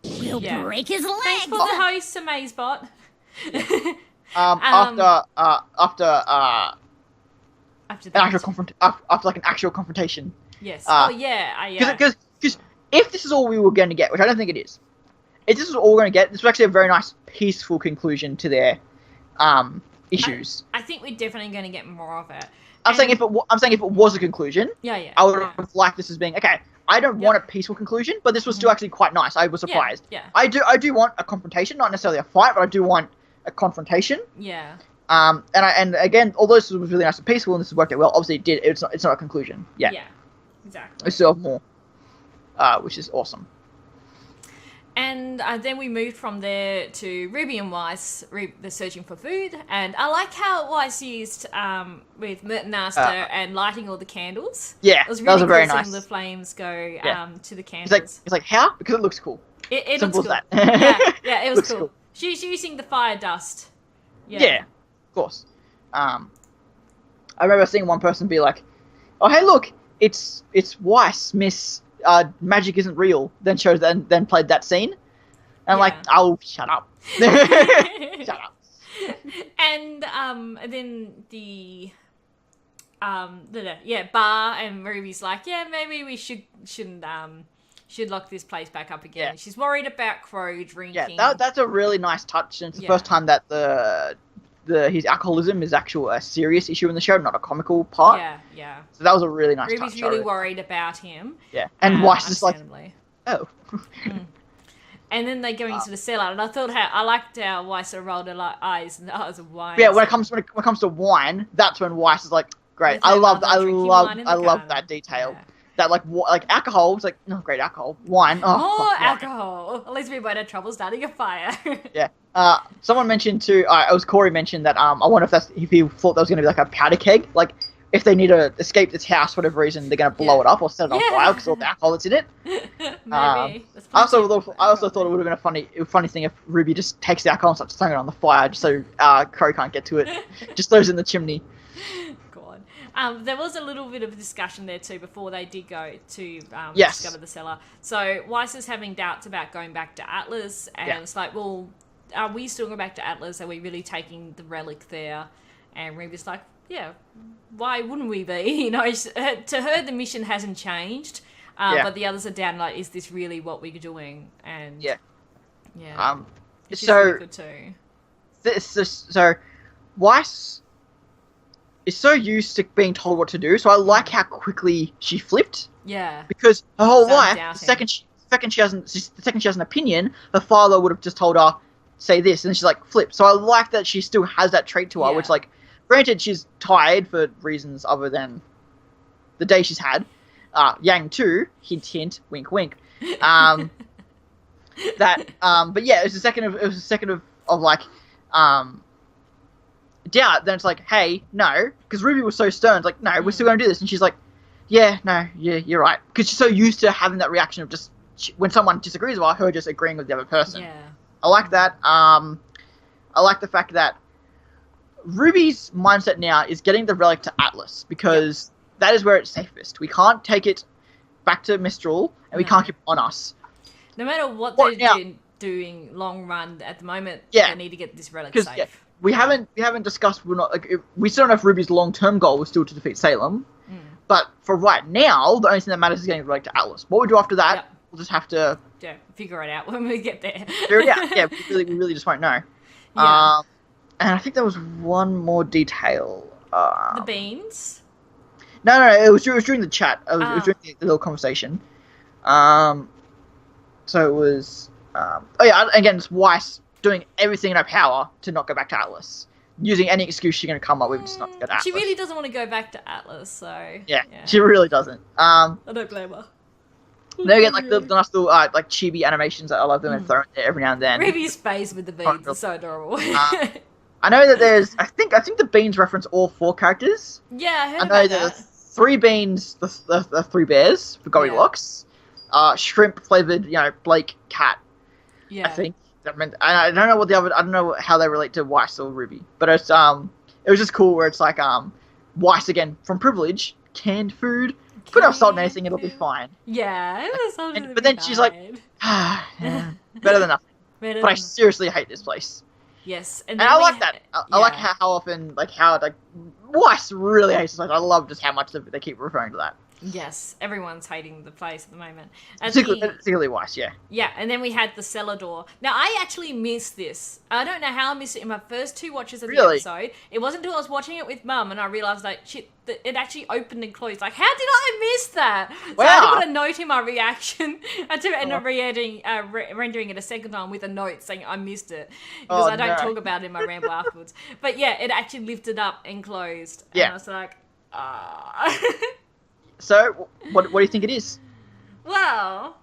we'll break his leg. Thanks for the host, Amazebot. After like an actual confrontation. Yes. Because if this is all we were going to get, which I don't think it is, if this is all we're going to get, this was actually a very nice, peaceful conclusion to their issues. I think we're definitely going to get more of it. I'm saying if it was a conclusion, I would have liked this as being okay. I don't want a peaceful conclusion, but this was still actually quite nice. I was surprised. Yeah. I do want a confrontation, not necessarily a fight, but I do want a confrontation. Yeah. And again, although this was really nice and peaceful, and this worked out well, obviously it did. It's not a conclusion. Yeah. Yeah. Exactly. We still have more, which is awesome. And then we moved from there to Ruby and Weiss, they're searching for food. And I like how Weiss used with Merton Aster and lighting all the candles. Yeah, it was really that was very cool nice. Seeing the flames go to the candles. It's like how? Because it looks cool. It Simple looks as cool. that. yeah, it was cool. She's using the fire dust. Yeah, of course. I remember seeing one person be like, "Oh, hey, look, it's Weiss, Miss." Magic isn't real. Then played that scene, and I'm like, "Oh, shut up, shut up." And then the bar, and Ruby's like, "Yeah, maybe we shouldn't lock this place back up again." Yeah. She's worried about Crow drinking. Yeah, that's a really nice touch, and it's the first time that his alcoholism is a serious issue in the show, not a comical part. Yeah. So that was a really nice touch. Ruby's really worried about him. Yeah, and Weiss is like, oh. And then they go into the cellar, and I liked how Weiss sort of rolled her eyes and eyes of wine. Yeah, when it comes to wine, that's when Weiss is like, great. I love that detail. Yeah. That like alcohol, it's like, no, great alcohol. Wine, alcohol. At least we won't have trouble starting a fire. Yeah. Someone mentioned too. It was Corey mentioned that. I wonder if he thought that was going to be like a powder keg. Like if they need to escape this house for whatever reason, they're going to blow it up or set it on fire because all the alcohol that's in it. Maybe. I also thought it would have been a funny thing if Ruby just takes the alcohol and starts throwing it on the fire just so Crow can't get to it. Just throws it in the chimney. God. There was a little bit of discussion there too before they did go to discover the cellar. So Weiss is having doubts about going back to Atlas, and it's like, well, are we still going back to Atlas? Are we really taking the relic there? And Ruby's like, yeah, why wouldn't we be? You know, to her, the mission hasn't changed, but the others are down, like, is this really what we're doing? And so really good too. So Weiss is so used to being told what to do, so I like how quickly she flipped. Yeah. Because her whole life, the second she has an opinion, her father would have just told her, say this, and then she's like, flip. So I like that she still has that trait to her, which, like, granted, she's tired for reasons other than the day she's had. Yang too, hint hint, wink wink. But yeah, it was a second of like doubt. Then it's like, hey, no, because Ruby was so stern. It's like, no, we're still going to do this, and she's like, yeah, no, yeah, you're right, because she's so used to having that reaction of just when someone disagrees with her just agreeing with the other person. Yeah, I like that. I like the fact that Ruby's mindset now is getting the relic to Atlas, because that is where it's safest. We can't take it back to Mistral, and we can't keep it on us. No matter what they're doing long run at the moment, they need to get this relic safe. Yeah, we haven't discussed. We still don't know if Ruby's long-term goal was still to defeat Salem, but for right now, the only thing that matters is getting the relic to Atlas. What we do after that, we'll just have to figure it out when we get there. We really just won't know. And I think there was one more detail. The beans? No, it was during the chat. It was during the little conversation. So it was... again, it's Weiss doing everything in her power to not go back to Atlas. Using any excuse she's going to come up with just not to go to Atlas. She really doesn't want to go back to Atlas, so... Yeah, she really doesn't. I don't blame her. They get like the nice little like chibi animations that I love them and throw in there every now and then. Ruby's face with the beans is so adorable. I know that there's... I think the beans reference all 4 characters. Yeah, I heard about that. I know there's 3 beans, the 3 bears for Goldilocks. Shrimp flavored, Blake cat. Yeah. I think. I mean, I don't know what the other... I don't know how they relate to Weiss or Ruby. But it's it was just cool where it's like Weiss again from Privilege, canned food. Put enough salt in anything, it'll be fine. Yeah, but then she's like, better than nothing. But I seriously hate this place. Yes, and I like that. I like how often, Weiss really hates this place. I love just how much they keep referring to that. Yes, everyone's hating the place at the moment. Particularly Weiss, yeah. Yeah, and then we had the cellar door. Now, I actually missed this. I don't know how I missed it in my first 2 watches of the episode. It wasn't until I was watching it with Mum and I realised, shit, it actually opened and closed. Like, how did I miss that? So I had to put a note in my reaction. I had to end up rendering it a second time with a note saying I missed it. Because I don't talk about it in my ramble afterwards. But yeah, it actually lifted up and closed. And I was like, So, what do you think it is? Well,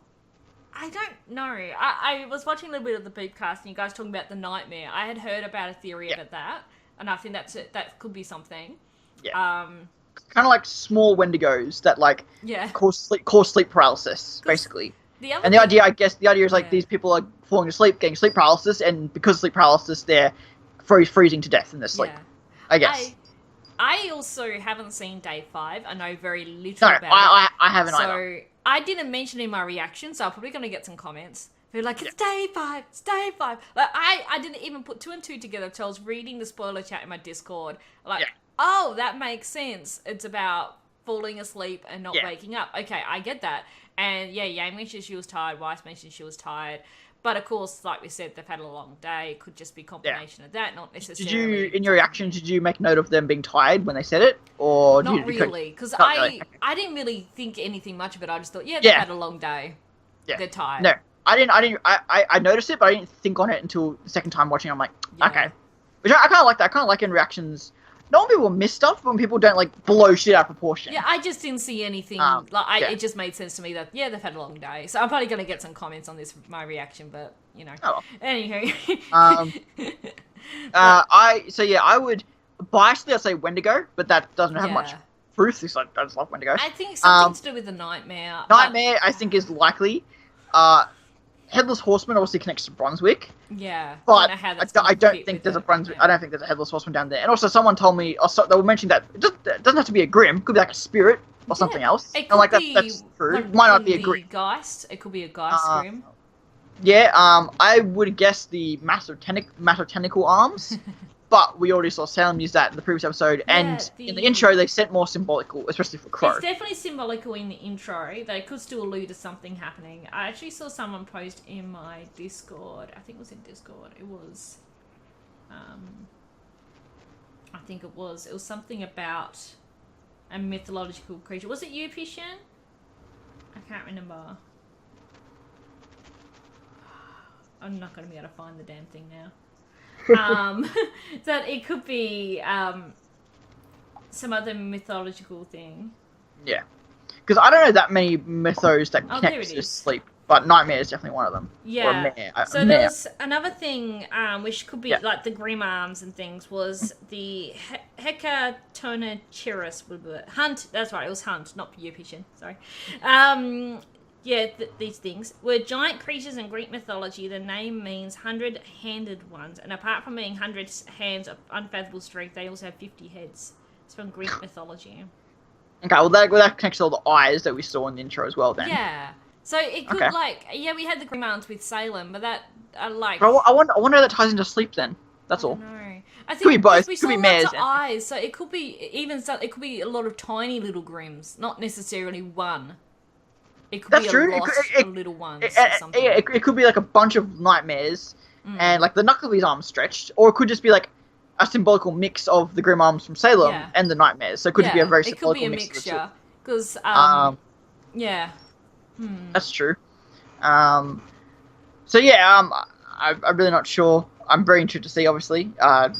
I don't know. I was watching a little bit of the Beepcast and you guys talking about the nightmare. I had heard about a theory about that, and I think that could be something. Yeah. Kind of like small Wendigos that cause sleep paralysis, basically. The idea is these people are falling asleep, getting sleep paralysis, and because of sleep paralysis, they're freezing to death in their sleep. Yeah. I guess. I also haven't seen Day 5. I know very little about it. I haven't either. So I didn't mention it in my reaction, so I'm probably going to get some comments. They're like, it's Day 5, it's Day 5. I didn't even put 2 and 2 together until I was reading the spoiler chat in my Discord. Oh, that makes sense. It's about falling asleep and not waking up. Okay, I get that. And Yang mentioned she was tired. Weiss mentioned she was tired. But of course, like we said, they've had a long day. It could just be confirmation of that, not necessarily. In your reaction, did you make note of them being tired when they said it, or not really? Because I didn't really think anything much of it. I just thought, they've had a long day. Yeah. They're tired. No, I didn't. I noticed it, but I didn't think on it until the second time watching. I'm like, okay, which I kind of like that. I kind of like in reactions. Not when people miss stuff, but when people don't blow shit out of proportion. Yeah, I just didn't see anything. It just made sense to me that they've had a long day. So I'm probably going to get some comments on this, my reaction, but Anywho. I would biasedly I'd say Wendigo, but that doesn't have much Truth, because I just love Wendigo. I think something to do with the Nightmare. Nightmare, I think, is likely. Headless Horseman obviously connects to Brunswick. Yeah. But I don't think there's a Brunswick. Yeah. I don't think there's a Headless Horseman down there. And also, someone told me, they were mentioning that it doesn't have to be a Grim. It could be like a spirit or something else. It could be that's true. It might not be a Grim. Geist. It could be a Geist Grim. Yeah. I would guess the massive tentacle arms. But we already saw Salem use that in the previous episode, and in the intro they sent more symbolical, especially for Crow. It's definitely symbolical in the intro, but it could still allude to something happening. I actually saw someone post in my Discord. I think it was in Discord. It was, I think it was something about a mythological creature. Was it you, Pishan? I can't remember. I'm not going to be able to find the damn thing now. That it could be some other mythological thing. Yeah, because I don't know that many mythos that connect to sleep, but Nightmare is definitely one of them. Yeah. So there's another thing, which could be like the Grim Arms and things, was the Hecatonacheirus Hunt. That's right, it was Hunt, not Pishan. Sorry. These things were giant creatures in Greek mythology. The name means 100-handed ones, and apart from being 100 hands of unfathomable strength, they also have 50 heads. It's from Greek mythology. Okay, well that connects to all the eyes that we saw in the intro as well. Then so it could we had the Grim Arms with Salem, but that But I wonder how that ties into sleep. Then that's all. No, I think could be both. We could saw be lots of eyes, so it could be it could be a lot of tiny little Grims, not necessarily one. It could be a little ones or something. It could be like a bunch of nightmares and like the knuckle of his arm stretched, or it could just be like a symbolical mix of the Grim Arms from Salem and the nightmares. So it could just be a very symbolical mix. It could be a mixture. Because, That's true. I'm really not sure. I'm very interested to see, obviously. I'm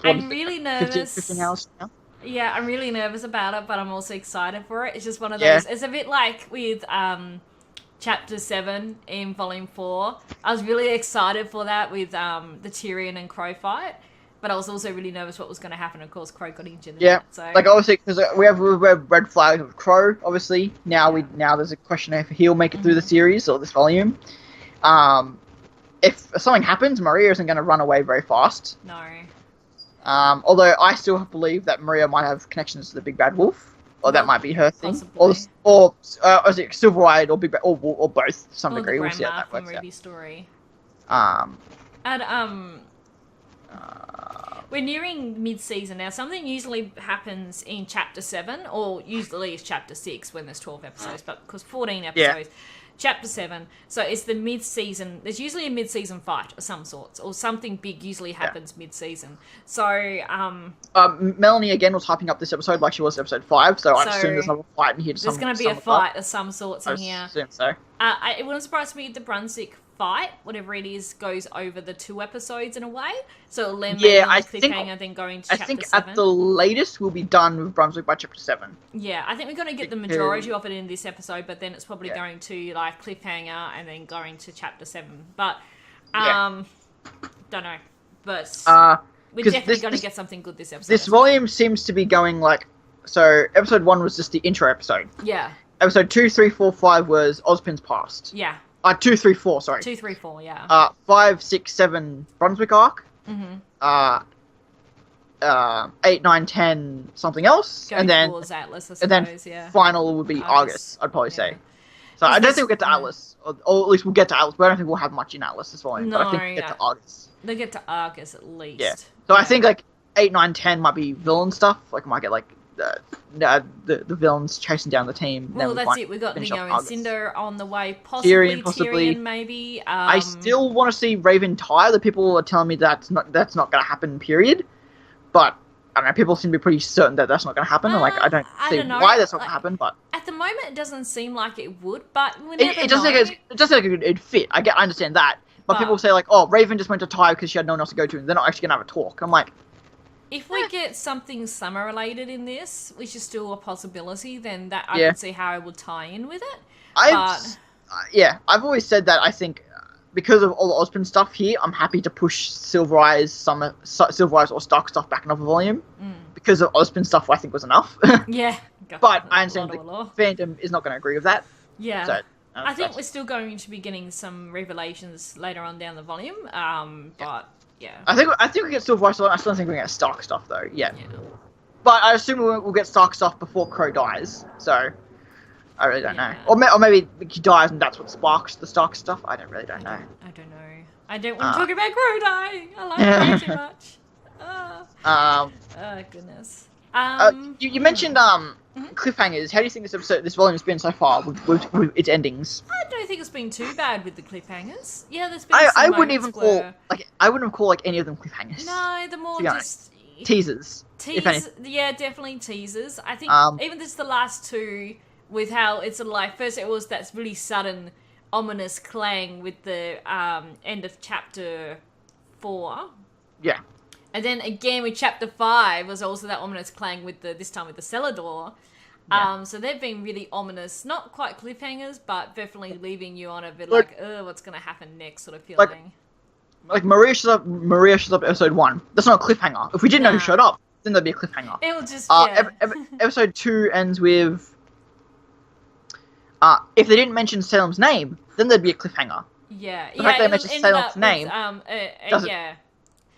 really nervous. 15 hours now? Yeah, I'm really nervous about it, but I'm also excited for it. It's just one of those... It's a bit like with Chapter 7 in Volume 4. I was really excited for that with the Tyrion and Crow fight, but I was also really nervous what was going to happen. Of course, Crow got injured. Like obviously, because we have red flags with Crow, obviously. Now there's a question if he'll make it through the series or this volume. If something happens, Maria isn't going to run away very fast. No. Although I still believe that Maria might have connections to the Big Bad Wolf, or that might be her thing, possibly. or is it Silver-Eyed or Big Bad, or both to some degree. We'll see how that works out. Story. And we're nearing mid-season now. Something usually happens in Chapter 7, or usually it's Chapter 6 when there's 12 episodes, but because 14 episodes. Yeah. Chapter 7, so it's the mid-season. There's usually a mid-season fight of some sorts, or something big usually happens mid-season. So, Melanie again was hyping up this episode like she was episode 5, so I'd assume there's another fight in here. There's going to be a fight of some sorts in here. I assume so. It wouldn't surprise me if the Brunswick fight, whatever it is, goes over the 2 episodes in a way. So it'll end on a cliffhanger, then go into Chapter 7. I think at the latest we'll be done with Brunswick by Chapter 7. Yeah, I think we're going to get the majority of it in this episode, but then it's probably going to like cliffhanger and then going to Chapter 7. But don't know. But we're definitely going to get something good this episode. This volume seems to be going like, so episode 1 was just the intro episode. Yeah. Episode 2, 3, 4, 5 was Ozpin's past. Yeah. 2, 3, 4, sorry. 2, 3, 4, yeah. 5, 6, 7, Brunswick arc. 8, 9, 10, something else. Going towards Atlas, I suppose, and then final would be Argus, I'd probably say. So I don't think we'll get to Atlas, or at least we'll get to Atlas, but I don't think we'll have much in Atlas this volume. But I think we'll get to Argus. They'll get to Argus at least. Yeah. So I think like 8, 9, 10 might be villain stuff. Like might get like the villains chasing down the team. Well, that's it. We've got Neo and Cinder on the way. Tyrion maybe. I still want to see Raven Tyre. The people are telling me that's not going to happen. Period. But I don't know. People seem to be pretty certain that that's not going to happen. And, like I don't see why that's not going to happen. But at the moment, it doesn't seem like it would. But it doesn't like it'd fit. I understand that. But people say like, oh, Raven just went to Tyre because she had no one else to go to, and they're not actually going to have a talk. And I'm like, if we get something summer related in this, which is still a possibility, then that I can see how I would tie in with it. I've always said that I think because of all the Ozpin stuff here, I'm happy to push Silver Eyes or Stark stuff back another volume because of Ozpin stuff, I think was enough. Yeah. But I understand the fandom is not going to agree with that. Yeah. So, I think we're still going to be getting some revelations later on down the volume. But yeah. I think we get Silver Voice. I still think we get Stark stuff though. Yeah. But I assume we'll get Stark stuff before Crow dies. So I really don't know. Or maybe he dies and that's what sparks the Stark stuff. I don't know. I don't know. I don't want to talk about Crow dying. I like Crow too much. Oh goodness. You mentioned cliffhangers. How do you think this volume's been so far with its endings? I don't think it's been too bad with the cliffhangers. Yeah, there's been I wouldn't even call any of them cliffhangers. No, the more just teasers. Yeah, definitely teasers. I think even this the last two with how it's sort of like first it was that really sudden ominous clang with the end of chapter 4. Yeah. And then again with chapter 5 was also that ominous clang with this time with the cellar door. Yeah. So they've been really ominous, not quite cliffhangers, but definitely leaving you on a bit what's going to happen next sort of feeling. Like Maria shows up episode 1. That's not a cliffhanger. If we didn't know who showed up, then there'd be a cliffhanger. It will just episode 2 ends with if they didn't mention Salem's name, then there'd be a cliffhanger. Yeah. The fact they mentioned Salem's name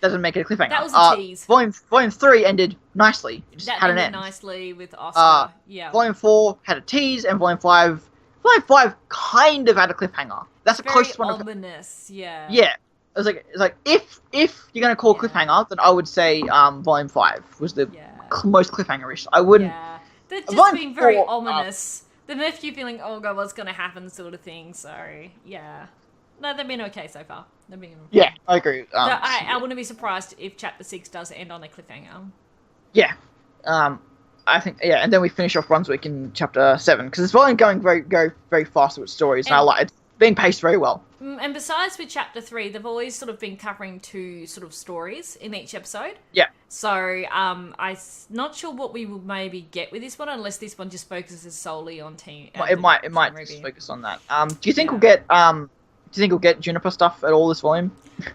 doesn't make it a cliffhanger. That was a tease. Volume 3 ended nicely. It just had an end. Nicely with Oscar. Volume 4 had a tease, and Volume 5 kind of had a cliffhanger. That's the closest one. Ominous, yeah. Yeah. It's like if you're gonna call cliffhanger, then I would say Volume 5 was the most cliffhanger-ish. I wouldn't. Yeah. They've just been very ominous. They've left you feeling, oh god, what's gonna happen, sort of thing. So yeah. No, they've been okay so far. Yeah, I agree. I wouldn't be surprised if Chapter 6 does end on a cliffhanger. Yeah. I think, and then we finish off Brunswick in Chapter 7, because it's volume going very, very, very fast with stories, and I like it. Being paced very well. And besides with Chapter 3, they've always sort of been covering 2 sort of stories in each episode. Yeah. So, I'm not sure what we will maybe get with this one, unless this one just focuses solely on team. It might just focus on that. Do you think we'll get Juniper stuff at all this volume?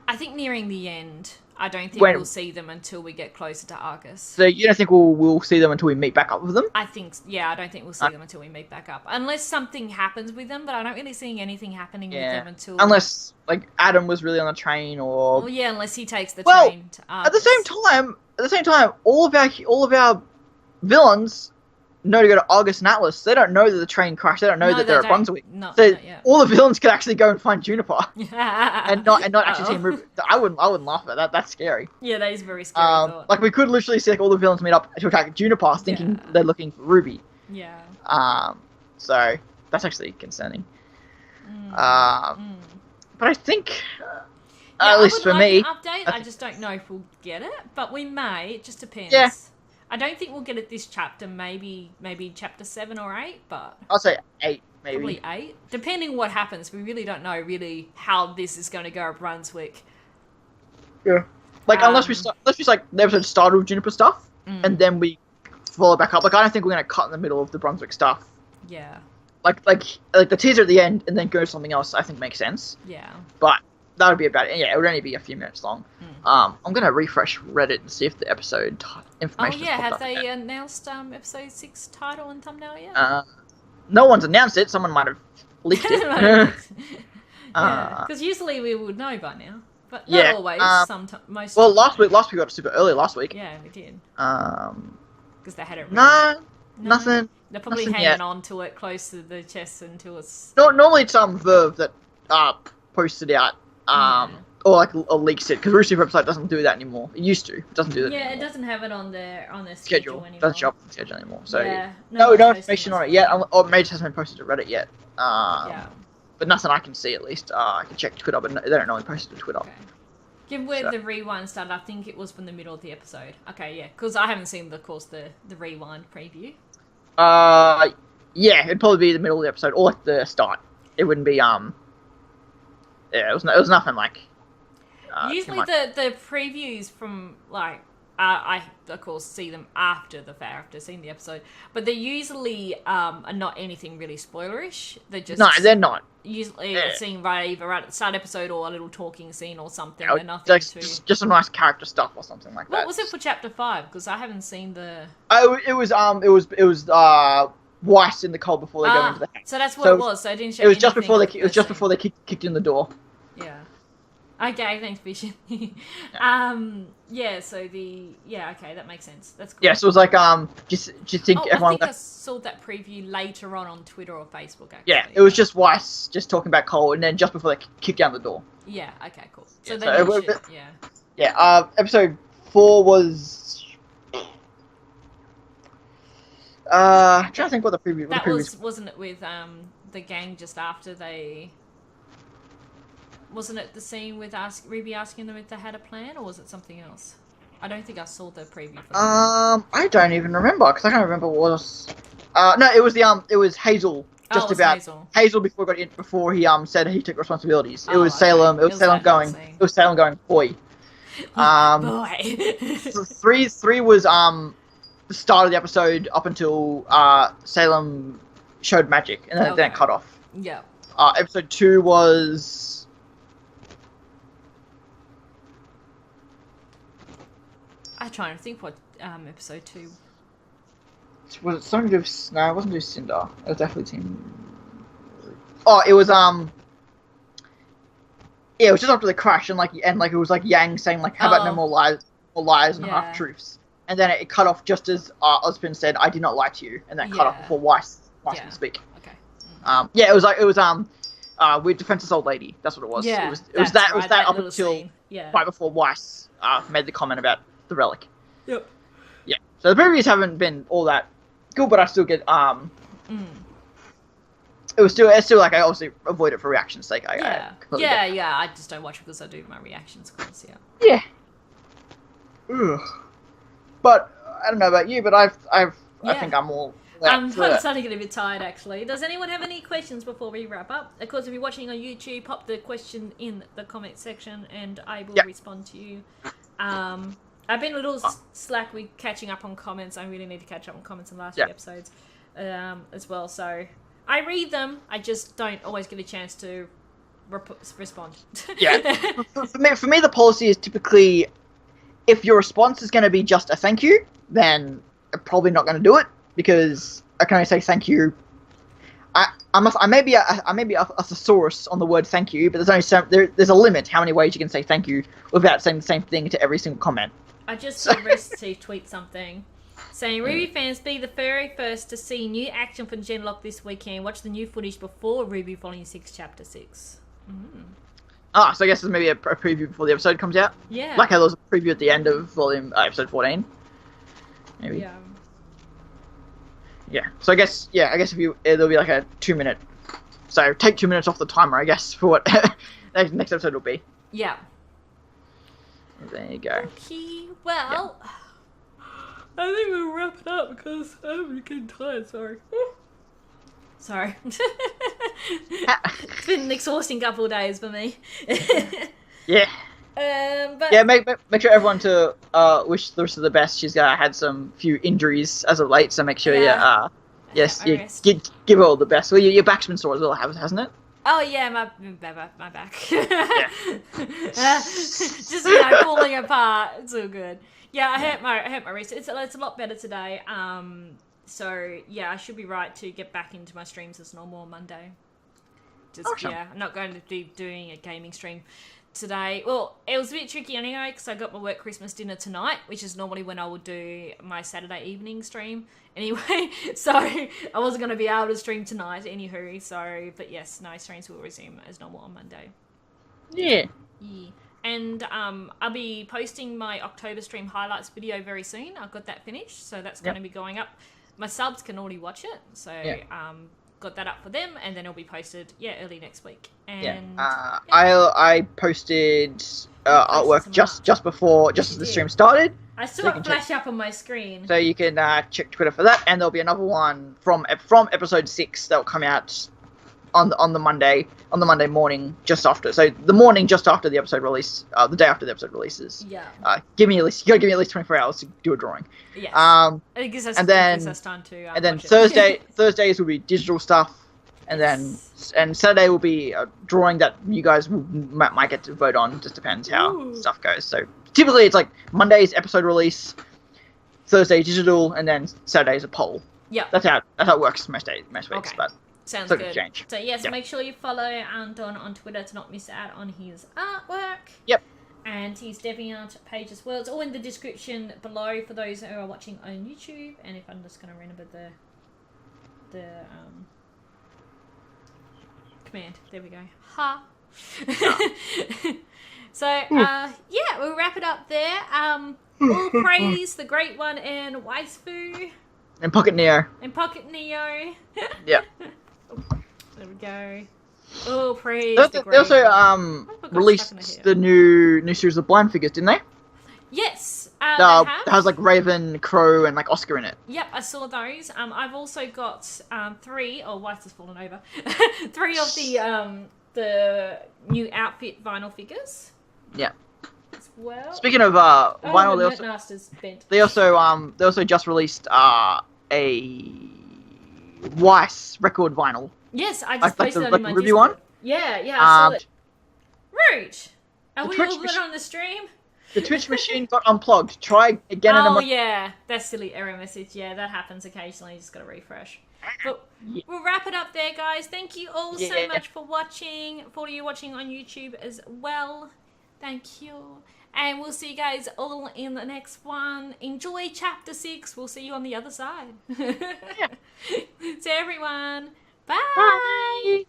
I think nearing the end. I don't think we'll see them until we get closer to Argus. So you don't think we'll see them until we meet back up with them? I don't think we'll see them until we meet back up. Unless something happens with them, but I don't really see anything happening with them until... Unless, like, Adam was really on the train, or... Well, yeah, unless he takes the train to Argus. At the same time, all of our villains know to go to Argus and Atlas. They don't know that the train crashed. They don't know that they're at Brunswick. All the villains could actually go and find Juniper, and not actually see him. I wouldn't laugh at that. That's scary. Yeah, that is very scary. Like we could literally see all the villains meet up to attack Juniper, thinking they're looking for Ruby. Yeah. So that's actually concerning. But I think, at least for me, an update. I just don't know if we'll get it, but we may. It just depends. Yeah. I don't think we'll get it this chapter, maybe chapter 7 or 8, but... I'll say 8, maybe. Probably 8. Depending what happens, we really don't know how this is going to go at Brunswick. Yeah. Like, unless we the episode started with Juniper stuff, and then we follow back up. Like, I don't think we're going to cut in the middle of the Brunswick stuff. Yeah. Like the teaser at the end, and then go to something else, I think makes sense. Yeah. But that would be about it. Yeah, it would only be a few minutes long. I'm going to refresh Reddit and see if the episode information is have they announced episode 6 title and thumbnail yet? No one's announced it. Someone might have leaked it. Because usually we would know by now. But not always. Most well, last week we got super early last week. Yeah, we did. Because they had it ready. No, nothing. They're probably hanging on to it close to the chest until it's... No, normally it's Verve that posted out. Or like leaks it, because Rooster Teeth website doesn't do that anymore. It used to. It doesn't do that anymore. It doesn't have it on their schedule anymore. It doesn't show up on the schedule anymore. So no information on it yet, or maybe it hasn't been posted to Reddit yet. But nothing I can see at least. I can check Twitter, but they don't normally post it to Twitter. Okay. Given where the rewind started, I think it was from the middle of the episode. Okay, yeah, because I haven't seen the rewind preview. Yeah, it'd probably be the middle of the episode or like the start. It wouldn't be it was nothing like. Usually the previews from like I of course see them after the fact, after seeing the episode, but they're usually are not anything really spoilerish. They're just they're not. Usually a scene either right at the start episode or a little talking scene or something. Yeah, nothing just some nice character stuff or something like that. What was it for chapter 5? Because I haven't seen the. It was Weiss in the cold before they go into the house. So that's what it was. So I didn't show. It was just before they. It was just before they kicked in the door. Yeah. Okay, thanks, Vision. Yeah. So okay, that makes sense. That's cool. Yeah, so it was like just think everyone. I think I saw that preview later on Twitter or Facebook. Actually. Yeah, it was just Weiss just talking about Cole, and then just before they kicked down the door. Yeah. Okay. Cool. So yeah. Yeah. Episode 4 was. I'm trying to think what the preview. Wasn't it with the gang just after they? Wasn't it the scene with RWBY asking them if they had a plan, or was it something else? I don't think I saw the preview. For I don't even remember because I can't remember what was. No, it was it was Hazel. Just about Hazel before he said he took responsibilities. It was Salem. It was Salem going. It was Salem going. Boy. Boy. 3 was the start of the episode up until Salem showed magic and then it cut off. Yeah. Episode 2 was. I'm trying to think what episode 2. Was it something to do with... No, it wasn't to do with Cinder. It was definitely Team... Oh, it was Yeah, it was just after the crash and it was like Yang saying how about no more lies and half truths. And then it cut off just as Ozpin said, "I did not lie to you," and that cut off before Weiss can speak. Okay. It was with Defense's old lady. That's what it was. Yeah, it was that up until scene. right before Weiss made the comment about the relic. Yep. Yeah. So the previews haven't been all that good, but I still get It's still I obviously avoid it for reaction's sake. Yeah. I just don't watch because I do my reactions, of course. Yeah. Ugh. But I don't know about you, but I think I'm all. I'm starting to get a bit tired, actually. Does anyone have any questions before we wrap up? Of course, if you're watching on YouTube, pop the question in the comment section, and I will respond to you. I've been a little slack with catching up on comments. I really need to catch up on comments in the last few episodes as well. So I read them. I just don't always get a chance to respond. For me, the policy is typically if your response is going to be just a thank you, then I'm probably not going to do it because I can only say thank you. I may be a thesaurus on the word thank you, but there's only there's a limit how many ways you can say thank you without saying the same thing to every single comment. I just saw Rooster Teeth tweet something saying, RWBY fans, be the very first to see new action from Genlock this weekend. Watch the new footage before RWBY Volume 6, Chapter 6. So I guess there's maybe a preview before the episode comes out? Yeah. Like how there was a preview at the end of episode 14? Maybe. Yeah. So I guess if there'll be like a 2-minute... So take 2 minutes off the timer, I guess, for what next episode will be. Yeah. There you go. Okay, well... Yeah. I think we'll wrap it up because I'm getting tired, sorry. Sorry. It's been an exhausting couple of days for me. Yeah. But yeah, make sure everyone to wish Larissa the best. She's had some few injuries as of late, so make sure give her all the best. Well, your back's been sore as well, hasn't it? Oh yeah, my back. Yeah. Just falling apart. It's all good. Yeah, I hurt my wrist. It's a lot better today. So yeah, I should be right to get back into my streams as normal on Monday. I'm not going to be doing a gaming stream today. Well, it was a bit tricky anyway because I got my work Christmas dinner tonight, which is normally when I would do my Saturday evening stream anyway. So I wasn't going to be able to stream tonight anywho. So, but yes, no, streams will resume as normal on Monday. Yeah. And I'll be posting my October stream highlights video very soon. I've got that finished, so that's going to be going up. My subs can already watch it, so got that up for them, and then it'll be posted early next week. And I posted artwork just as the stream started. I saw it flash up on my screen, so you can check Twitter for that. And there'll be another one from episode 6 that'll come out on the Monday morning just after. So the morning just after the episode release, the day after the episode releases. Yeah. You gotta give me at least 24 hours to do a drawing. Yes. It gives us time to. And then Thursdays will be digital stuff, and then Saturday will be a drawing that you guys might get to vote on. Just depends how stuff goes. So typically it's like Monday's episode release, Thursday digital, and then Saturday's a poll. Yeah. That's how it works most weeks. Okay. But sounds good. Change. So yes, make sure you follow Anton on Twitter to not miss out on his artwork. Yep. And his DeviantArt page as well. It's all in the description below for those who are watching on YouTube. And if I'm just going to remember the command. There we go. Ha. So, yeah, we'll wrap it up there. All praise the Great One and Waifu. And Pocket Neo. There Yeah. we go. Oh, praise They also released the new series of blind figures, didn't they? Yes. It has like Raven, Crow, and like Oscar in it. Yep, I saw those. I've also got 3. Oh, White's has fallen over. 3 of the new outfit vinyl figures. Yeah. As well. Speaking of vinyl, they also just released a Weiss record vinyl. Yes, I just posted that in my RWBY Discord. one. Yeah, I saw it. Rude. Are we all Twitch good on the stream? The Twitch machine got unplugged. Try again in a month. Oh, yeah. That silly error message. Yeah, that happens occasionally. You just got to refresh. But we'll wrap it up there, guys. Thank you all so much for watching. For you watching on YouTube as well. Thank you. And we'll see you guys all in the next one. Enjoy Chapter 6. We'll see you on the other side. So, everyone, bye.